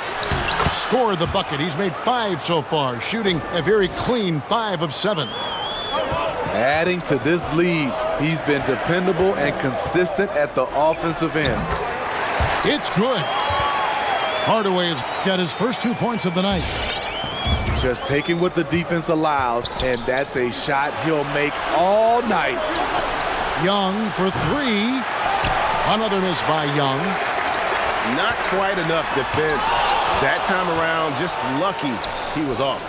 Speaker 5: Scored the bucket. He's made 5 so far, shooting a very clean 5 of 7.
Speaker 6: Adding to this lead, he's been dependable and consistent at the offensive end.
Speaker 5: It's good. Hardaway has got his first 2 points of the night.
Speaker 6: Just taking what the defense allows, and that's a shot he'll make all night.
Speaker 5: Young for 3. Another miss by Young.
Speaker 9: Not quite enough defense that time around. Just lucky he was off.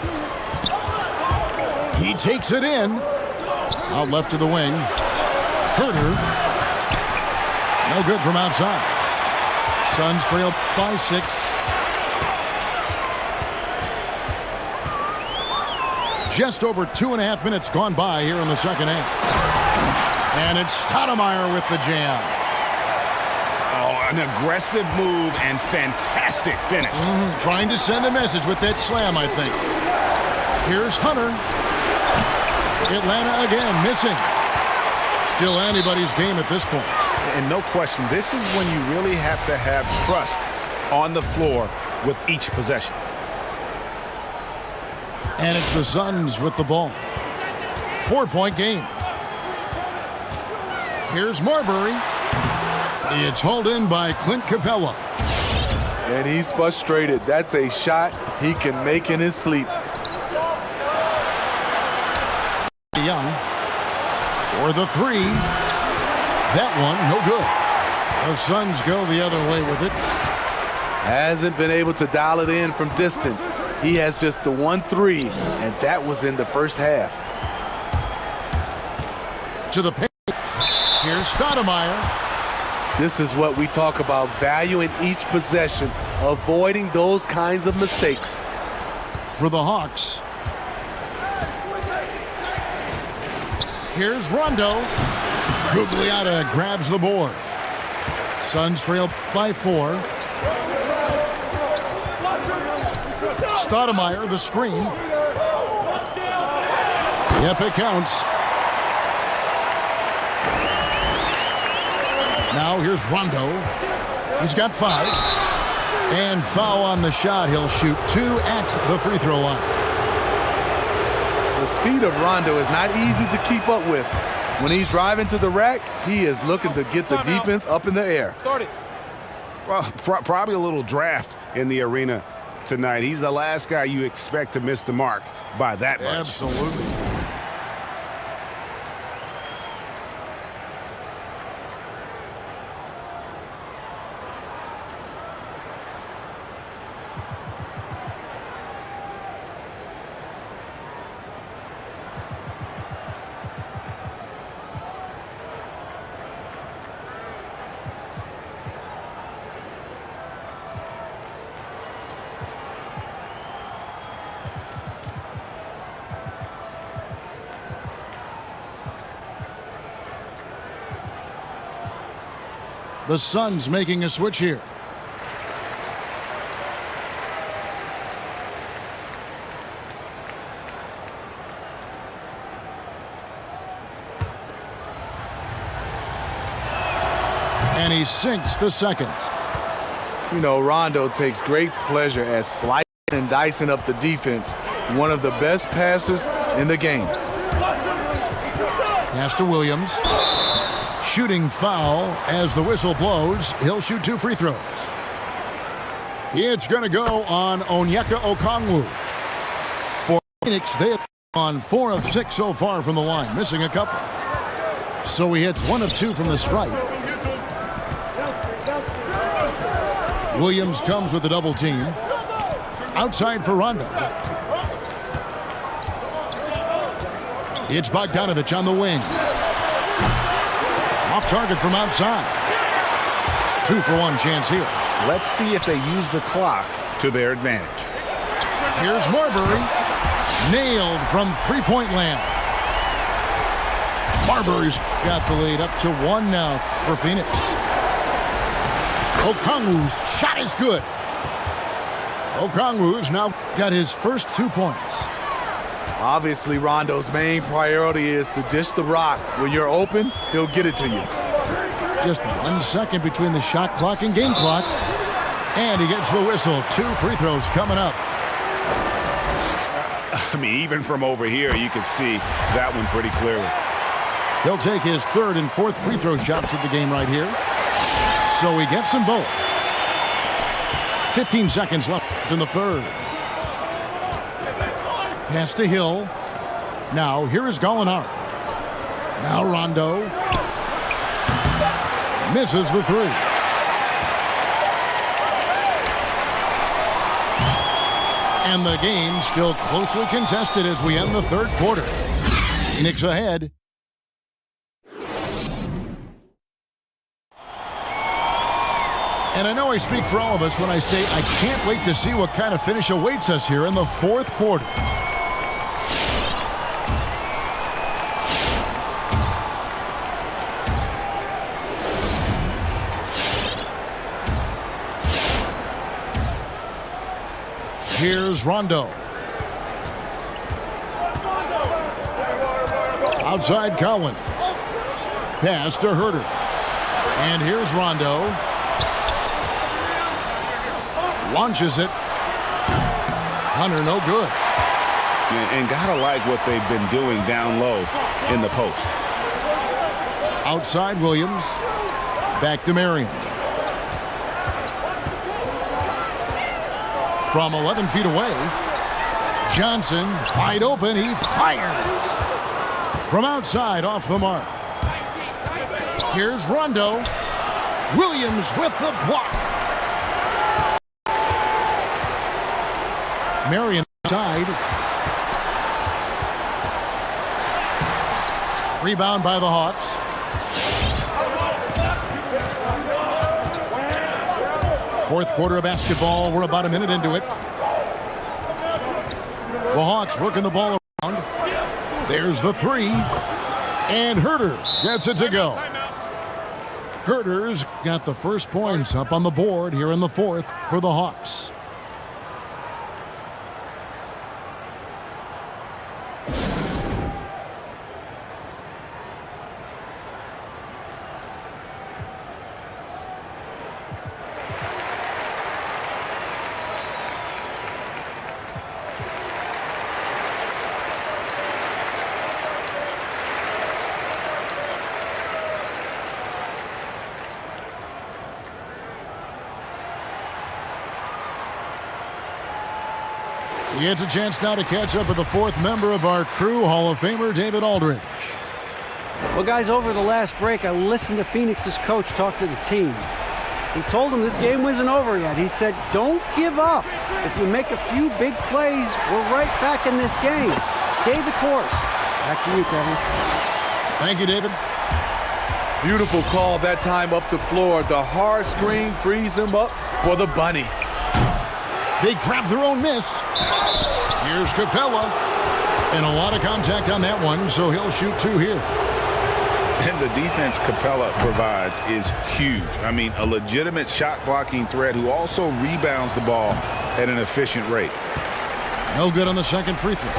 Speaker 5: He takes it in. Out left to the wing. Herter. No good from outside. Suns trail by 6. Just over 2.5 minutes gone by here in the second half. And it's Stoudemire with the jam.
Speaker 9: Oh, an aggressive move and fantastic finish.
Speaker 5: Trying to send a message with that slam, I think. Here's Hunter. Atlanta again missing. Still anybody's game at this point.
Speaker 9: And no question, this is when you really have to have trust on the floor with each possession.
Speaker 5: And it's the Suns with the ball. 4-point game. Here's Marbury. It's hauled in by Clint Capella.
Speaker 6: And he's frustrated. That's a shot he can make in his sleep.
Speaker 5: Young for the 3. That one, no good. The Suns go the other way with it.
Speaker 6: Hasn't been able to dial it in from distance. He has just the 1 3, and that was in the first half.
Speaker 5: To the paint. Here's Stoudemire.
Speaker 6: This is what we talk about, valuing each possession, avoiding those kinds of mistakes.
Speaker 5: For the Hawks. Here's Rondo. Gugliotta grabs the board. Suns trail by 4. Stoudemire, the screen. Yep, it counts. Now here's Rondo. He's got 5. And foul on the shot. He'll shoot 2 at the free throw line.
Speaker 6: The speed of Rondo is not easy to keep up with. When he's driving to the rack, he is looking to get the defense up in the air.
Speaker 7: Well, probably a little draft in the arena tonight. He's the last guy you expect to miss the mark by that much.
Speaker 5: Absolutely. The Suns making a switch here. And he sinks the second.
Speaker 6: You know, Rondo takes great pleasure at slicing and dicing up the defense. One of the best passers in the game.
Speaker 5: Pass to Williams. Shooting foul as the whistle blows. He'll shoot 2 free throws. It's going to go on Onyeka Okongwu. For Phoenix, they have on 4 of 6 so far from the line, missing a couple. So he hits 1 of 2 from the stripe. Williams comes with the double team. Outside for Rondo. It's Bogdanovich on the wing. Off target from outside. 2-for-1 chance here.
Speaker 7: Let's see if they use the clock to their advantage.
Speaker 5: Here's Marbury. Nailed from three-point land. Marbury's got the lead up to 1 now for Phoenix. Okongwu's shot is good. Okongwu's now got his first 2 points.
Speaker 6: Obviously, Rondo's main priority is to dish the rock. When you're open, he'll get it to you.
Speaker 5: Just 1 second between the shot clock and game clock. And he gets the whistle. 2 free throws coming up.
Speaker 7: I mean, even from over here, you can see that one pretty clearly.
Speaker 5: He'll take his 3rd and 4th free throw shots of the game right here. So he gets them both. 15 seconds left in the 3rd. Pass to Hill. Now here is Gallinari. Now Rondo. Misses the 3. And the game still closely contested as we end the 3rd quarter. Phoenix ahead. And I know I speak for all of us when I say I can't wait to see what kind of finish awaits us here in the 4th quarter. Here's Rondo. Outside Collins. Pass to Herter. And here's Rondo. Launches it. Hunter, no good.
Speaker 7: And gotta like what they've been doing down low in the post.
Speaker 5: Outside Williams. Back to Marion. From 11 feet away. Johnson wide open. He fires. From outside off the mark. Here's Rondo. Williams with the block. Marion tied. Rebound by the Hawks. Fourth quarter of basketball. We're about a minute into it. The Hawks working the ball around. There's the three. And Herter gets it to go. Herter's got the first points up on the board here in the fourth for the Hawks. He gets a chance now to catch up with the fourth member of our crew, Hall of Famer David Aldridge.
Speaker 8: Well, guys, over the last break, I listened to Phoenix's coach talk to the team. He told them this game wasn't over yet. He said, don't give up. If you make a few big plays, we're right back in this game. Stay the course. Back to you, Kevin.
Speaker 5: Thank you, David.
Speaker 6: Beautiful call that time up the floor. The hard screen frees him up for the bunny.
Speaker 5: They grab their own miss. Here's Capella. And a lot of contact on that one, so he'll shoot two here.
Speaker 7: And the defense Capella provides is huge. I mean, a legitimate shot blocking threat who also rebounds the ball at an efficient rate.
Speaker 5: No good on the second free throw.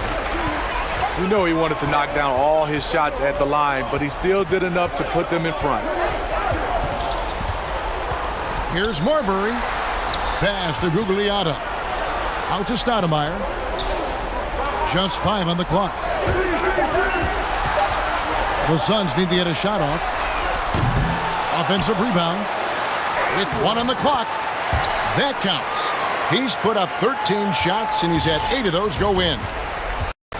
Speaker 6: You know he wanted to knock down all his shots at the line, but he still did enough to put them in front.
Speaker 5: Here's Marbury. Pass to Gugliotta. Out to Stoudemire. Just 5 on the clock. The Suns need to get a shot off. Offensive rebound. With 1 on the clock. That counts. He's put up 13 shots, and he's had 8 of those go in.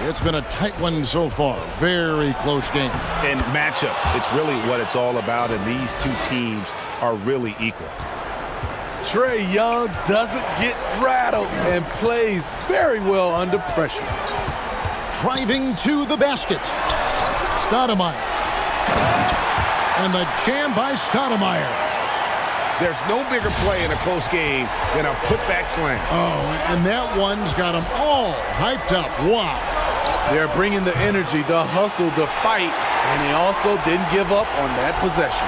Speaker 5: It's been a tight one so far. Very close game.
Speaker 7: And matchups, it's really what it's all about, and these two teams are really equal.
Speaker 6: Trae Young doesn't get rattled and plays very well under pressure.
Speaker 5: Driving to the basket. Stoudemire. And the jam by Stoudemire.
Speaker 7: There's no bigger play in a close game than a putback slam.
Speaker 5: Oh, and that one's got them all hyped up. Wow.
Speaker 6: They're bringing the energy, the hustle, the fight, and they also didn't give up on that possession.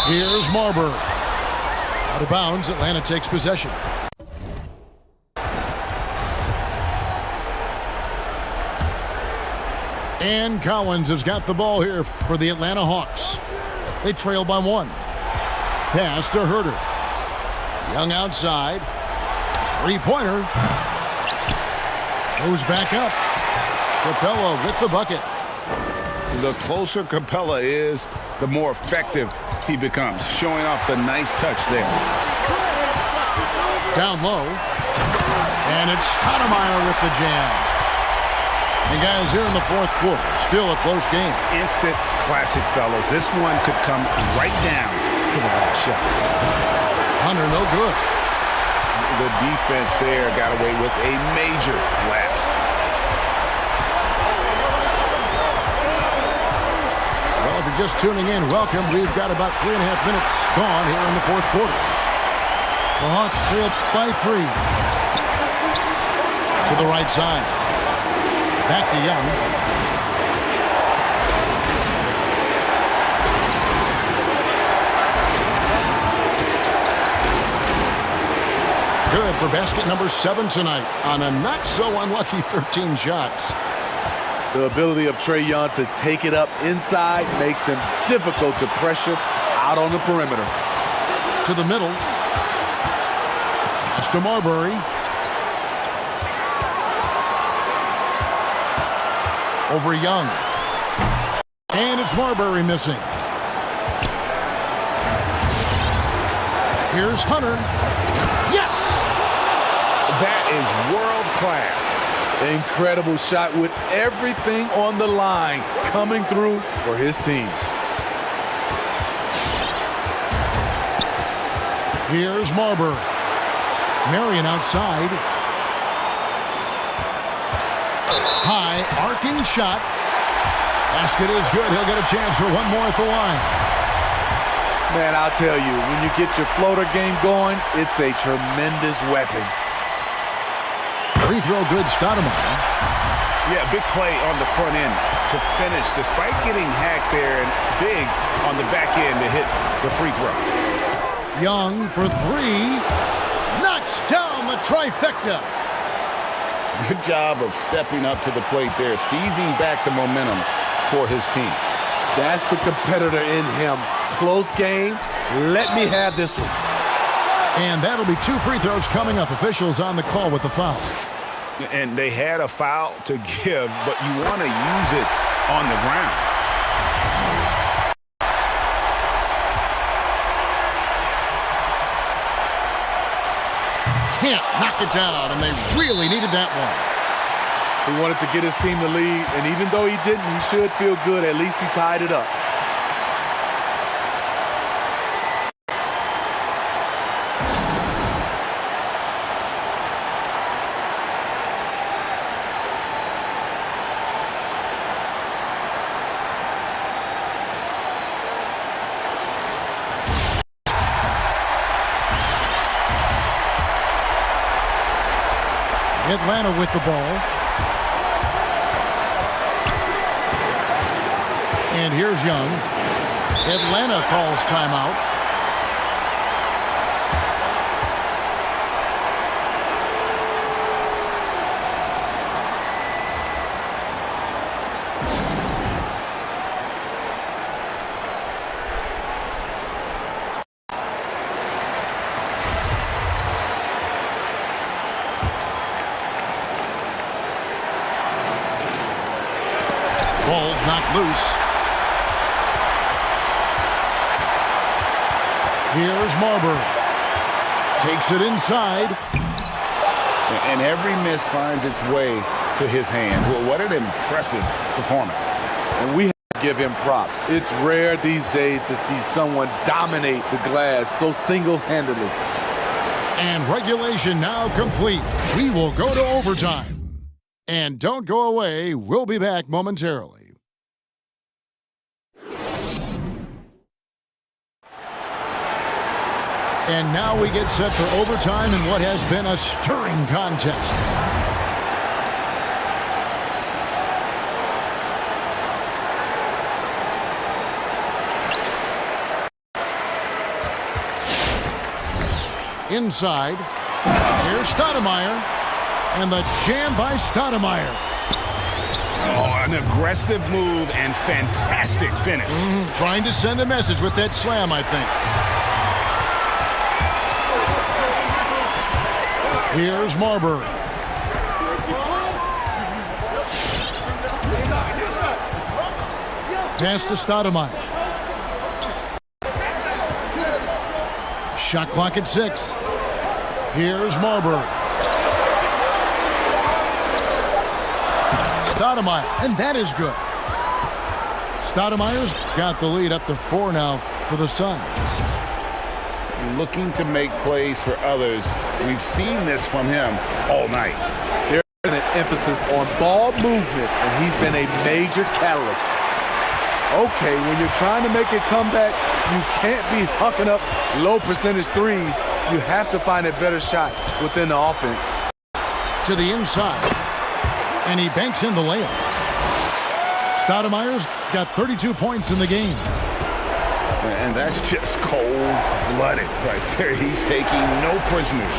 Speaker 5: Here's Marbury. Out of bounds, Atlanta takes possession. And Collins has got the ball here for the Atlanta Hawks. They trail by 1. Pass to Herter. Young outside. Three-pointer. Goes back up. Capella with the bucket.
Speaker 7: The closer Capella is, the more effective he becomes, showing off the nice touch there.
Speaker 5: Down low. And it's Stoudemire with the jam. And guys, here in the fourth quarter, still a close game.
Speaker 7: Instant classic, fellas. This one could come right down to the last shot.
Speaker 5: Hunter, no good.
Speaker 7: The defense there got away with a major lapse.
Speaker 5: Well, if you're just tuning in, welcome. We've got about 3.5 minutes gone here in the fourth quarter. The Hawks trail by 3. To the right side. Back to Young. Good for basket number 7 tonight on a not-so-unlucky 13 shots.
Speaker 6: The ability of Trae Young to take it up inside makes him difficult to pressure out on the perimeter.
Speaker 5: To the middle. Pass to Marbury. Over Young. And it's Marbury missing. Here's Hunter. Yes!
Speaker 7: That is world class.
Speaker 6: Incredible shot with everything on the line coming through for his team.
Speaker 5: Here's Marbury. Marion outside. High, arcing shot. Basket is good. He'll get a chance for one more at the line.
Speaker 6: Man, I'll tell you, when you get your floater game going, it's a tremendous weapon.
Speaker 5: Free throw good, Stoudemire.
Speaker 7: Yeah, big play on the front end to finish, despite getting hacked there, and big on the back end to hit the free throw.
Speaker 5: Young for three. Knocks down the trifecta.
Speaker 7: Good job of stepping up to the plate there, seizing back the momentum for his team.
Speaker 6: That's the competitor in him. Close game. Let me have this one.
Speaker 5: And that'll be 2 free throws coming up. Officials on the call with the foul.
Speaker 7: And they had a foul to give, but you want to use it on the ground.
Speaker 5: Can't knock it down, and they really needed that one.
Speaker 6: He wanted to get his team the lead, and even though he didn't, he should feel good. At least he tied it up.
Speaker 5: Atlanta with the ball. And here's Young. Atlanta calls timeout. Ball's knocked loose. Here's Marbury. Takes it inside.
Speaker 7: And every miss finds its way to his hands. Well, what an impressive performance.
Speaker 6: And we have to give him props. It's rare these days to see someone dominate the glass so single-handedly.
Speaker 5: And regulation now complete. We will go to overtime. And don't go away. We'll be back momentarily. And now we get set for overtime in what has been a stirring contest. Inside. Here's Stoudemire. And the jam by Stoudemire.
Speaker 7: Oh, an aggressive move and fantastic finish.
Speaker 5: Trying to send a message with that slam, I think. Here's Marbury. Pass to Stoudemire. Shot clock at 6. Here's Marbury. Stoudemire, and that is good. Stoudemire's got the lead up to 4 now for the Suns.
Speaker 7: Looking to make plays for others. We've seen this from him all night.
Speaker 6: There's been an emphasis on ball movement, and he's been a major catalyst. Okay, when you're trying to make a comeback, you can't be hucking up low percentage threes. You have to find a better shot within the offense.
Speaker 5: To the inside, and he banks in the layup. Stoudemire's got 32 points in the game.
Speaker 7: And that's just cold-blooded right there. He's taking no prisoners.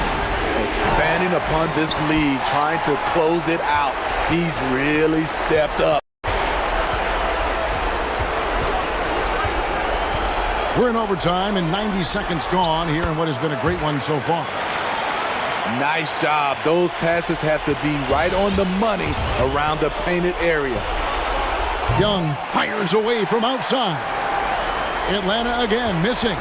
Speaker 6: Expanding upon this lead, trying to close it out. He's really stepped up.
Speaker 5: We're in overtime and 90 seconds gone here in what has been a great one so far.
Speaker 6: Nice job. Those passes have to be right on the money around the painted area.
Speaker 5: Young fires away from outside. Atlanta again missing.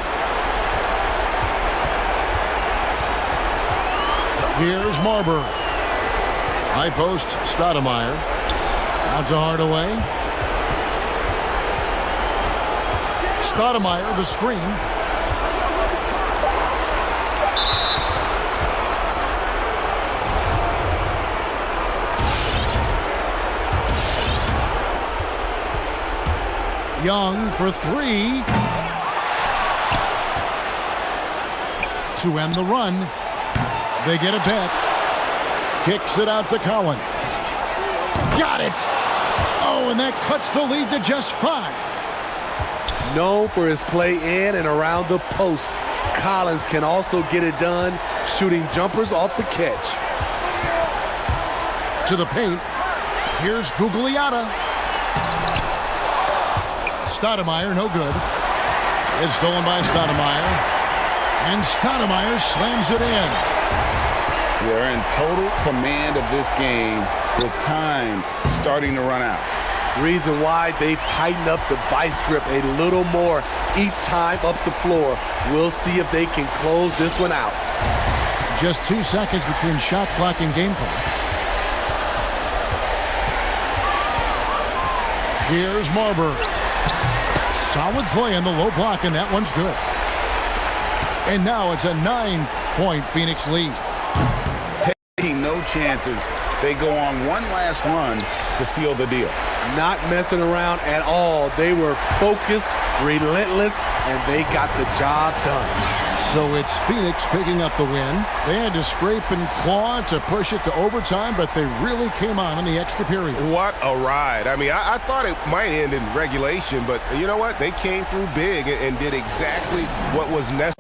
Speaker 5: Here's Marbury. High post, Stoudemire. Out to Hardaway. Stoudemire, the screen. Young for three. To end the run. They get it back. Kicks it out to Collins. Got it. Oh, and that cuts the lead to just 5.
Speaker 6: Known for his play in and around the post, Collins can also get it done shooting jumpers off the catch.
Speaker 5: To the paint. Here's Gugliotta. Stoudemire, no good. It's stolen by Stoudemire. And Stoudemire slams it in.
Speaker 9: They're in total command of this game with time starting to run out.
Speaker 6: Reason why they've tightened up the vice grip a little more each time up the floor. We'll see if they can close this one out.
Speaker 5: Just 2 seconds between shot clock and game clock. Here's Marbury. Solid play in the low block, and that one's good. And now it's a 9-point Phoenix lead.
Speaker 9: Taking no chances. They go on one last run to seal the deal.
Speaker 6: Not messing around at all. They were focused, relentless, and they got the job done.
Speaker 5: So it's Phoenix picking up the win. They had to scrape and claw to push it to overtime, but they really came on in the extra period.
Speaker 7: What a ride. I mean, I thought it might end in regulation, but you know what? They came through big and did exactly what was necessary.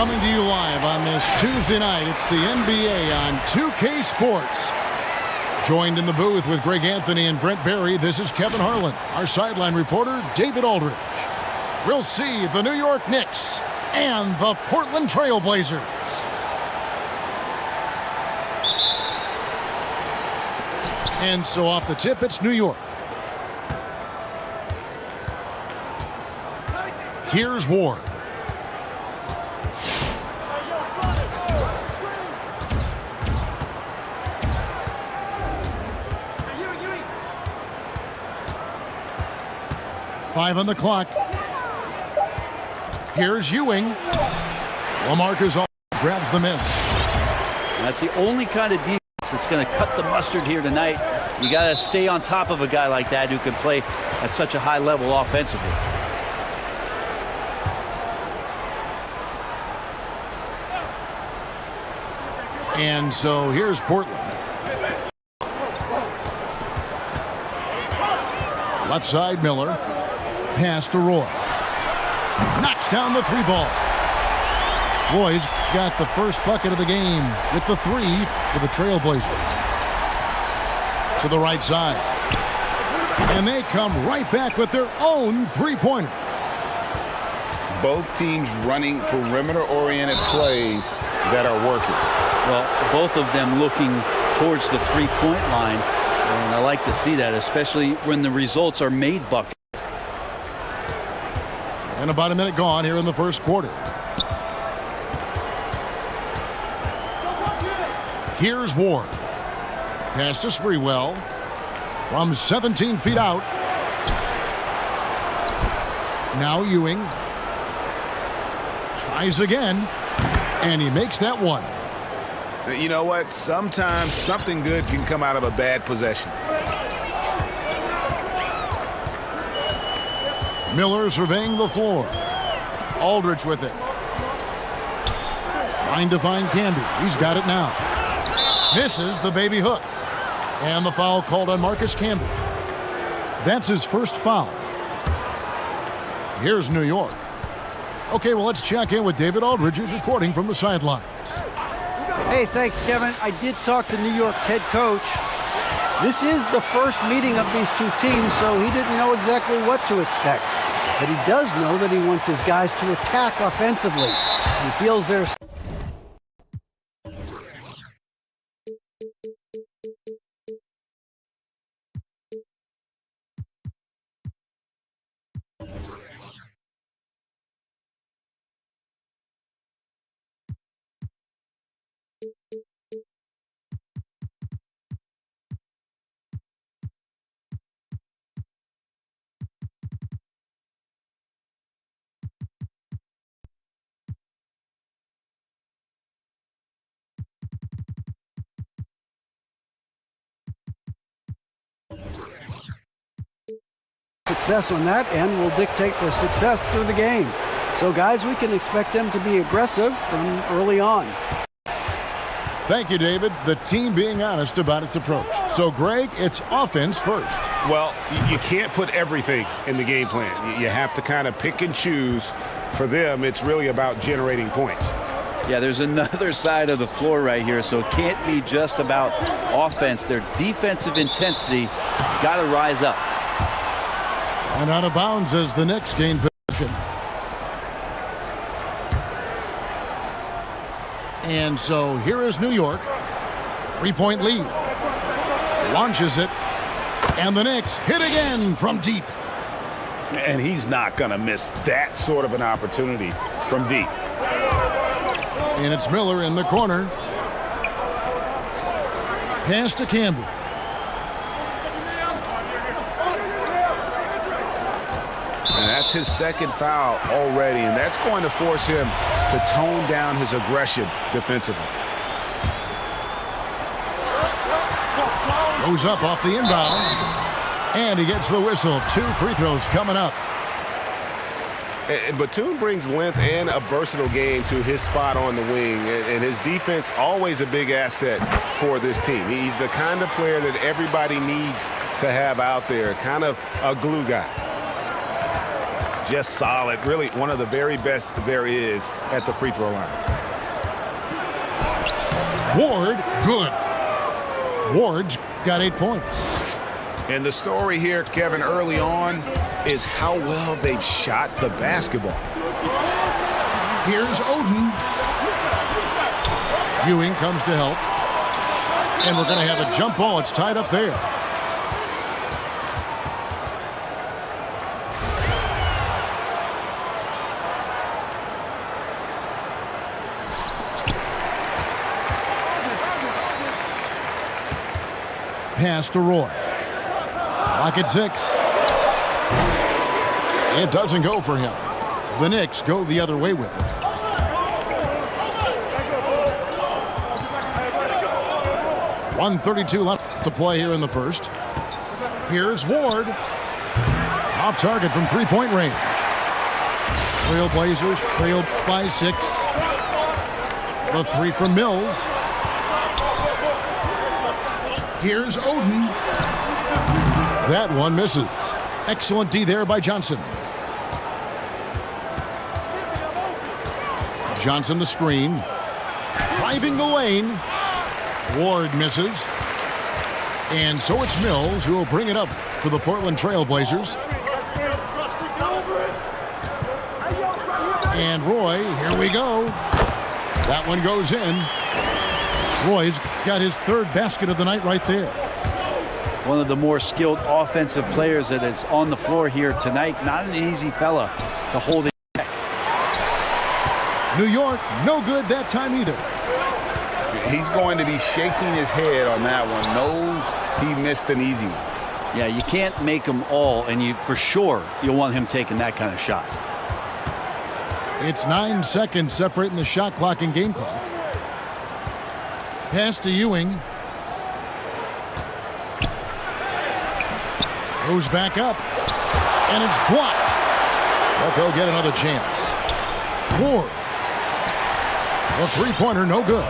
Speaker 5: Coming to you live on this Tuesday night, it's the NBA on 2K Sports. Joined in the booth with Greg Anthony and Brent Barry, this is Kevin Harlan. Our sideline reporter, David Aldridge. We'll see the New York Knicks and the Portland Trail Blazers. And so off the tip, it's New York. Here's Ward. Five on the clock. Here's Ewing. LaMarcus grabs the miss.
Speaker 3: That's the only kind of defense that's going to cut the mustard here tonight. You got to stay on top of a guy like that who can play at such a high level offensively.
Speaker 5: And so here's Portland. Left side, Miller. Pass to Roy. Knocks down the three ball. Roy's got the first bucket of the game with the three for the Trailblazers. To the right side. And they come right back with their own three-pointer.
Speaker 9: Both teams running perimeter-oriented plays that are working.
Speaker 3: Well, both of them looking towards the three-point line. And I like to see that, especially when the results are made buckets.
Speaker 5: And about a minute gone here in the first quarter. Here's Ward. Pass to Sprewell. From 17 feet out. Now Ewing. Tries again. And he makes that one.
Speaker 9: You know what? Sometimes something good can come out of a bad possession.
Speaker 5: Miller surveying the floor. Aldridge with it. Trying to find Canby. He's got it now. Misses the baby hook. And the foul called on Marcus Camby. That's his first foul. Here's New York. Okay, well, let's check in with David Aldridge, who's reporting from the sidelines.
Speaker 8: Hey, thanks, Kevin. I did talk to New York's head coach. This is the first meeting of these two teams, so he didn't know exactly what to expect. But he does know that he wants his guys to attack offensively. He feels there's success on that end will dictate their success through the game. So, guys, we can expect them to be aggressive from early on.
Speaker 5: Thank you, David. The team being honest about its approach. So, Greg, it's offense first.
Speaker 7: Well, you can't put everything in the game plan. You have to kind of pick and choose. For them, it's really about generating points.
Speaker 3: Yeah, there's another side of the floor right here, so it can't be just about offense. Their defensive intensity has got to rise up.
Speaker 5: And out of bounds as the Knicks gain possession. And so here is New York. 3-point lead. Launches it. And the Knicks hit again from deep.
Speaker 9: And he's not going to miss that sort of an opportunity from deep.
Speaker 5: And it's Miller in the corner. Pass to Campbell.
Speaker 7: And that's his second foul already, and that's going to force him to tone down his aggression defensively.
Speaker 5: Goes up off the inbound. And he gets the whistle. 2 free throws coming up.
Speaker 7: And Batum brings length and a versatile game to his spot on the wing, and his defense always a big asset for this team. He's the kind of player that everybody needs to have out there, kind of a glue guy.
Speaker 9: just solid. Really one of the very best there is at the free throw line.
Speaker 5: Ward, good. Ward's got 8 points.
Speaker 9: And the story here, Kevin, early on is how well they've shot the basketball.
Speaker 5: Here's Oden. Ewing comes to help. And we're going to have a jump ball. It's tied up there. Pass to Roy. Lock at 6. It doesn't go for him. The Knicks go the other way with it. .132 left to play here in the first. Here's Ward. Off target from three-point range. Trailblazers trail by 6. The 3 from Mills. Here's Oden. That one misses. Excellent D there by Johnson. Johnson the screen. Driving the lane. Ward misses. And so it's Mills who will bring it up for the Portland Trailblazers. And Roy, here we go. That one goes in. Roy's got his 3rd basket of the night right there.
Speaker 3: One of the more skilled offensive players that is on the floor here tonight. Not an easy fella to hold it back.
Speaker 5: New York, no good that time either.
Speaker 9: He's going to be shaking his head on that one. Knows he missed an easy one.
Speaker 3: Yeah, you can't make them all, and you for sure you'll want him taking that kind of shot.
Speaker 5: It's 9 seconds separating the shot clock and game clock. Pass to Ewing. Goes back up. And it's blocked. But they'll get another chance. Ward. The three-pointer, no good.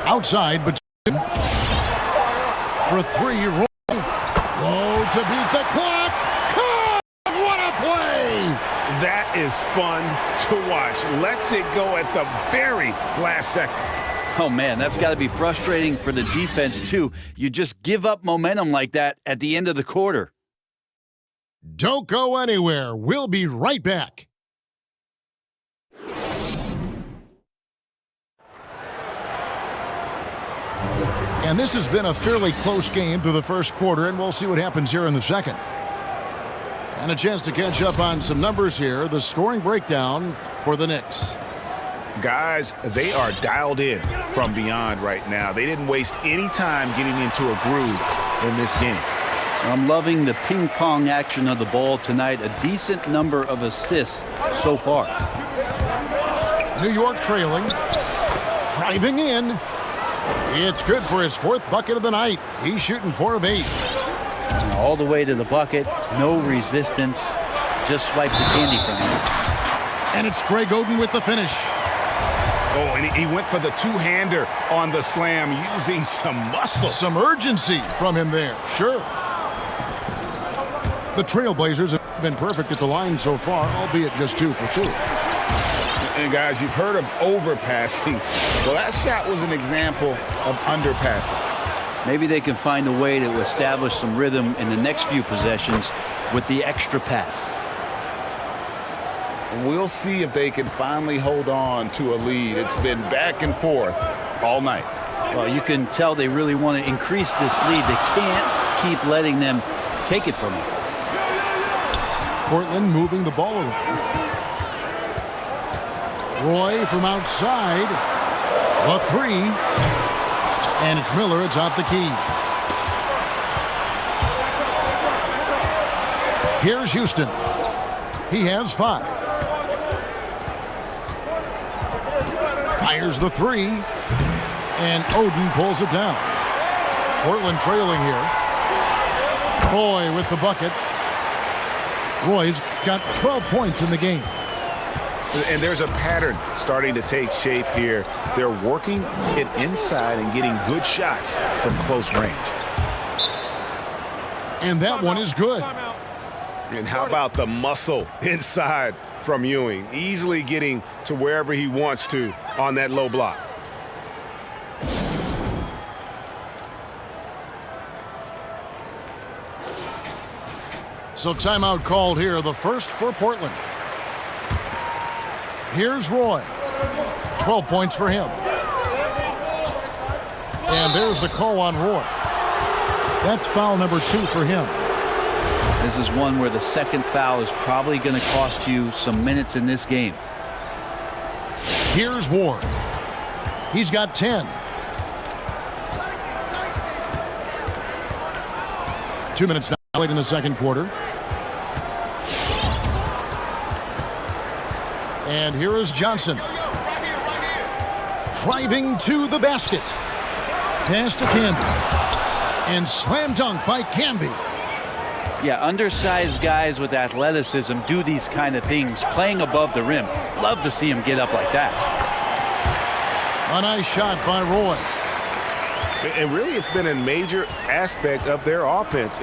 Speaker 5: Outside, but for 3, Roy. Oh, to beat the clock. What a play!
Speaker 9: That is fun to watch. Lets it go at the very last second.
Speaker 3: Oh, man, that's got to be frustrating for the defense, too. You just give up momentum like that at the end of the quarter.
Speaker 5: Don't go anywhere. We'll be right back. And this has been a fairly close game through the first quarter, and we'll see what happens here in the second. And a chance to catch up on some numbers here. The scoring breakdown for the Knicks.
Speaker 9: Guys, they are dialed in from beyond right now. They didn't waste any time getting into a groove in this game.
Speaker 3: I'm loving the ping pong action of the ball tonight. A decent number of assists so far.
Speaker 5: New York trailing. Driving in. It's good for his 4th bucket of the night. He's shooting 4 of 8.
Speaker 3: All the way to the bucket. No resistance. Just swipe the candy from him.
Speaker 5: And it's Greg Oden with the finish.
Speaker 9: Oh, and he went for the two-hander on the slam using some muscle.
Speaker 5: Some urgency from him there, sure. The Trailblazers have been perfect at the line so far, albeit just 2 for 2.
Speaker 9: And guys, you've heard of overpassing. Well, that shot was an example of underpassing.
Speaker 3: Maybe they can find a way to establish some rhythm in the next few possessions with the extra pass.
Speaker 9: We'll see if they can finally hold on to a lead. It's been back and forth all night.
Speaker 3: Well, you can tell they really want to increase this lead. They can't keep letting them take it from them.
Speaker 5: Portland moving the ball around. Roy from outside. The 3. And it's Miller. It's off the key. Here's Houston. He has 5. Fires the 3. And Oden pulls it down. Portland trailing here. Roy with the bucket. Roy's got 12 points in the game.
Speaker 9: And there's a pattern starting to take shape here. They're working it inside and getting good shots from close range.
Speaker 5: And that one is good.
Speaker 9: And how about the muscle inside from Ewing, easily getting to wherever he wants to on that low block.
Speaker 5: So timeout called here, the first for Portland. Here's Roy. 12 points for him. And there's the call on Roy. That's foul number 2 for him.
Speaker 3: This is one where the second foul is probably going to cost you some minutes in this game.
Speaker 5: Here's Ward. He's got 10. 2 minutes now late in the second quarter. And here is Johnson. Driving to the basket. Pass to Canby. And slam dunk by Canby.
Speaker 3: Yeah, undersized guys with athleticism do these kind of things, playing above the rim. Love to see him get up like that.
Speaker 5: A nice shot by Roy.
Speaker 9: And really, it's been a major aspect of their offense.